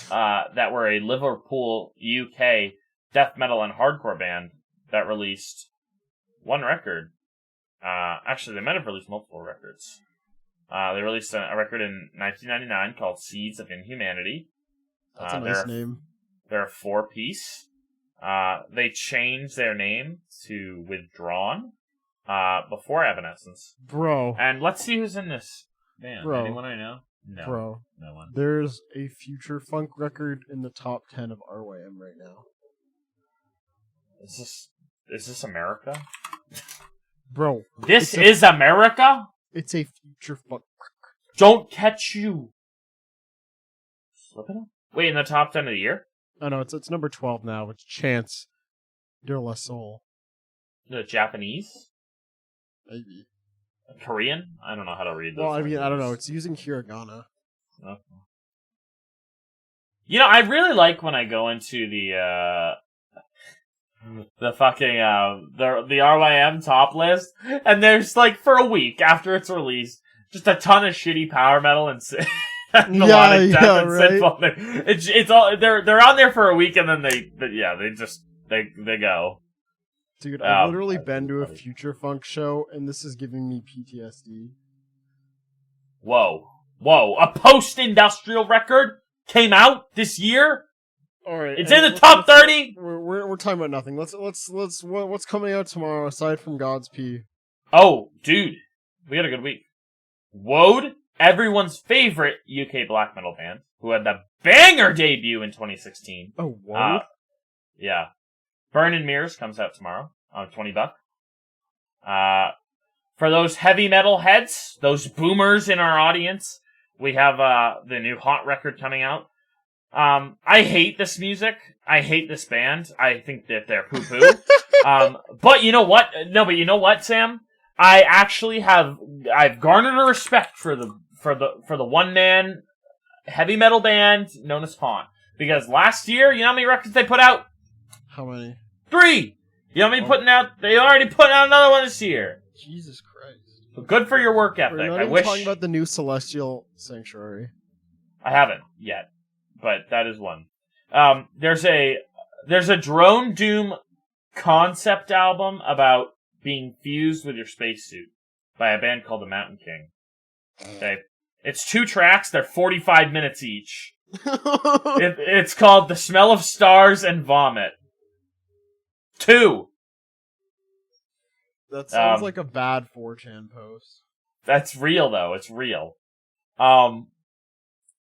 that were a Liverpool, UK death metal and hardcore band that released one record. Actually, they might have released multiple records. They released a record in 1999 called Seeds of Inhumanity. That's a nice name. They're a 4-piece. They changed their name to Withdrawn before Evanescence. Bro. And let's see who's in this band. Bro. Anyone I know? No, Bro, no one. there's a future funk record in the top 10 of RYM right now. Is this America? Bro, This is America? it's a future funk. Don't catch you. Slipping up? Wait, in the top 10 of the year? Oh no, it's number 12 now. It's Chance de la Soul. The Japanese? Maybe. Korean? I don't know how to read those. Well, I mean, I don't know. languages. It's using hiragana. Okay. You know, I really like when I go into the fucking the RYM top list, and there's like for a week after it's released, just a ton of shitty power metal and melodic death and synth there. It's all they're on there for a week, and then they go. Dude, I've literally been to a future funk show, and this is giving me PTSD. Whoa, a post-industrial record came out this year. All right, it's in the top 30. We're talking about nothing. Let's what's coming out tomorrow aside from God's P? Oh, dude, we had a good week. Woad, everyone's favorite UK black metal band, who had the banger debut in 2016. Oh, Woad? Yeah. Burning Mirrors comes out tomorrow on $20. For those heavy metal heads, those boomers in our audience, we have the new Haunt record coming out. I hate this music. I hate this band. I think that they're poo-poo. But you know what? No, but you know what, Sam? I've garnered a respect for the one-man heavy metal band known as Haunt. Because last year, you know how many records they put out? How many? 3! You know how many putting out? They already put out another one this year. Jesus Christ. But good for your work ethic. We're not even talking about the new Celestial Sanctuary. I haven't yet, but that is one. There's a Drone Doom concept album about being fused with your spacesuit by a band called the Mountain King. Okay. It's 2 tracks, they're 45 minutes each. It's called The Smell of Stars and Vomit. 2. That sounds like a bad 4chan post. That's real, though. It's real. I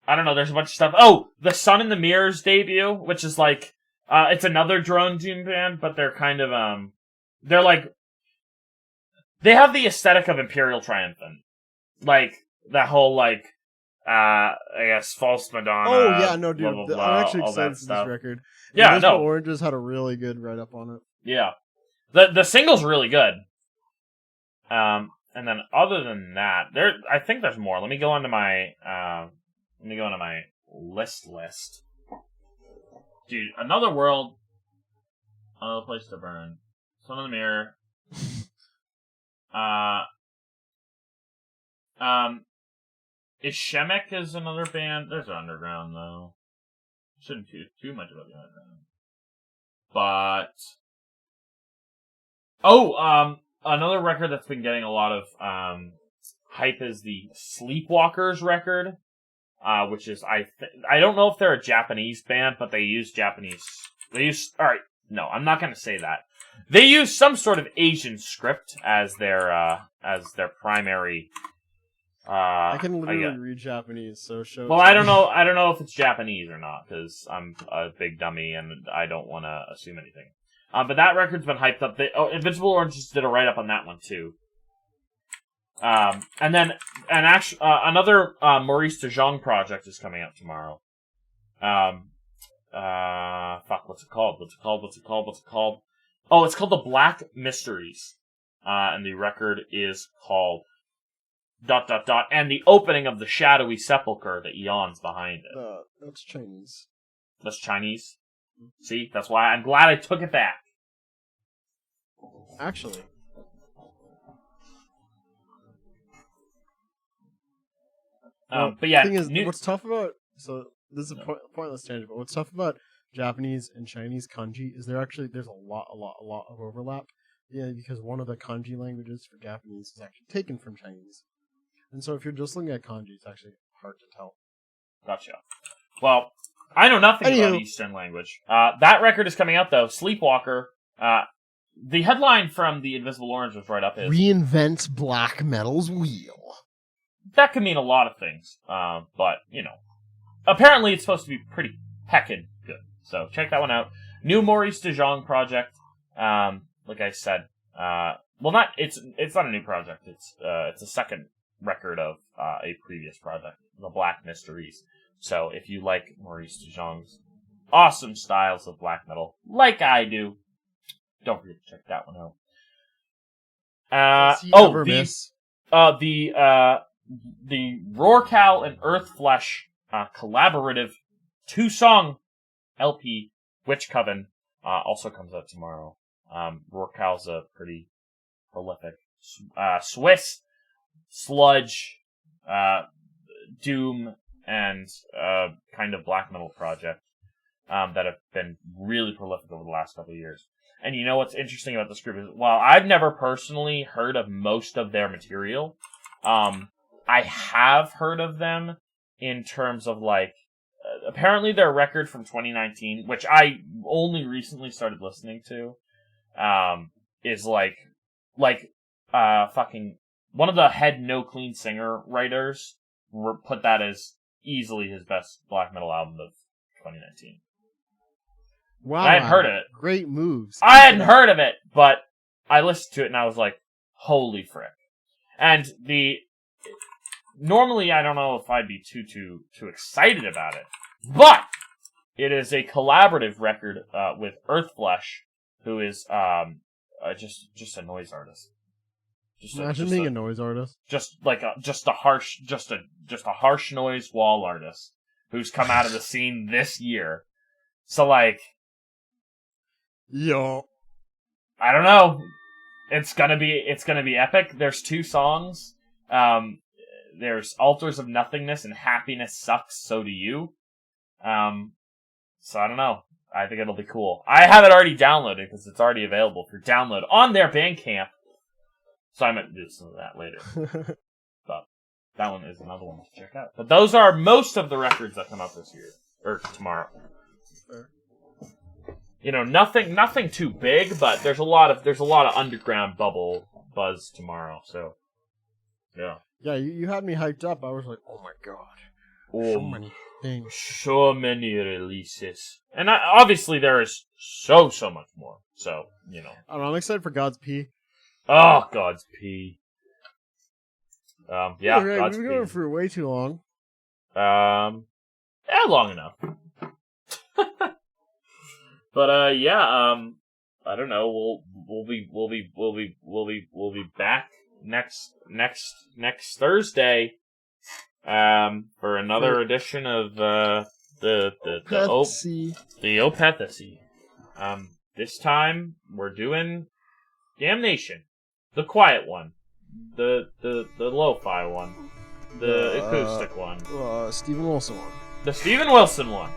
don't know, there's a bunch of stuff. Oh! The Sun in the Mirrors debut, which is like, it's another Drone Doom band, but they're kind of, they're like, they have the aesthetic of Imperial Triumphant. Like, that whole, like, I guess, False Madonna. Oh, yeah, no, dude. Blah, blah, blah, I'm actually excited for this stuff. record. Yeah, Invisible no. Oranges had a really good write-up on it. Yeah. The single's really good. And then other than that, I think there's more. Let me go onto my list. Dude, Another World, Another Place to Burn, Sun in the Mirror. Shemek is another band. There's underground though. Shouldn't do too much about the underground. But another record that's been getting a lot of hype is the Sleepwalkers record, which is I don't know if they're a Japanese band, but they use Japanese. All right, no, I'm not going to say that. They use some sort of Asian script as their primary. I can literally read Japanese, so show. Well, I don't know if it's Japanese or not because I'm a big dummy and I don't want to assume anything. But that record's been hyped up. Invincible Oranges did a write-up on that one, too. Another Maurice de Jong project is coming out tomorrow. What's it called? Oh, it's called The Black Mysteries. And the record is called ... and the opening of the shadowy sepulcher that yawns behind it. That's Chinese. That's Chinese? See? That's why I'm glad I took it back. Actually. But yeah, the thing is, what's tough about this is a pointless tangent, but what's tough about Japanese and Chinese kanji is there's a lot of overlap. Yeah, because one of the kanji languages for Japanese is actually taken from Chinese. And so if you're just looking at kanji, it's actually hard to tell. Gotcha. Well, I know nothing about Eastern language. That record is coming out, though. Sleepwalker. The headline from the Invisible Orange was right up his. Reinvents black metal's wheel. that could mean a lot of things. But, apparently it's supposed to be pretty heckin' good. So check that one out. New Maurice de Jong project. Like I said, it's not a new project. It's a second record of a previous project, The Black Mysteries. So if you like Maurice de Jong's awesome styles of black metal, like I do, don't forget to check that one out. The Rorcal and Earthflesh collaborative 2-song LP, Witch Coven, also comes out tomorrow. Rorcal's a pretty prolific Swiss sludge, doom, and kind of black metal project that have been really prolific over the last couple of years. And you know what's interesting about this group is, while I've never personally heard of most of their material, I have heard of them in terms of, like, apparently their record from 2019, which I only recently started listening to, is fucking one of the head No Clean Singer writers put that as easily his best black metal album of 2019. Wow. I hadn't heard of it. Great moves. I hadn't heard of it, but I listened to it and I was like, holy frick. And normally I don't know if I'd be too excited about it, but it is a collaborative record, with Earthflesh, who is, just a noise artist. Imagine being a noise artist. Just a harsh noise wall artist who's come out of the scene this year. So, like, yo, I don't know. It's gonna be epic. There's 2 songs. There's Altars of Nothingness and Happiness Sucks, So Do You. So I don't know. I think it'll be cool. I have it already downloaded because it's already available for download on their Bandcamp. So I might do some of that later. But that one is another one to check out. But those are most of the records that come out this year. Or tomorrow. Fair. Nothing too big, but there's a lot of underground bubble buzz tomorrow, so yeah. Yeah, you had me hyped up. I was like, oh my god. So many things. So many releases. And obviously there is so much more. So, I don't know, I'm excited for God's P. Oh, God's P. Yeah, right, God's we've P. been going for way too long. Long enough. But I don't know. We'll be back next Thursday, for another edition of the Opethyssy. This time we're doing Damnation, the quiet one, the lo-fi one, the acoustic one, Steven Wilson one, the Steven Wilson one.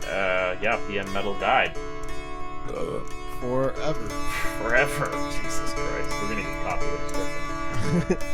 PMMetalGuide. Forever. Jesus Christ. We're gonna get copyright stricken.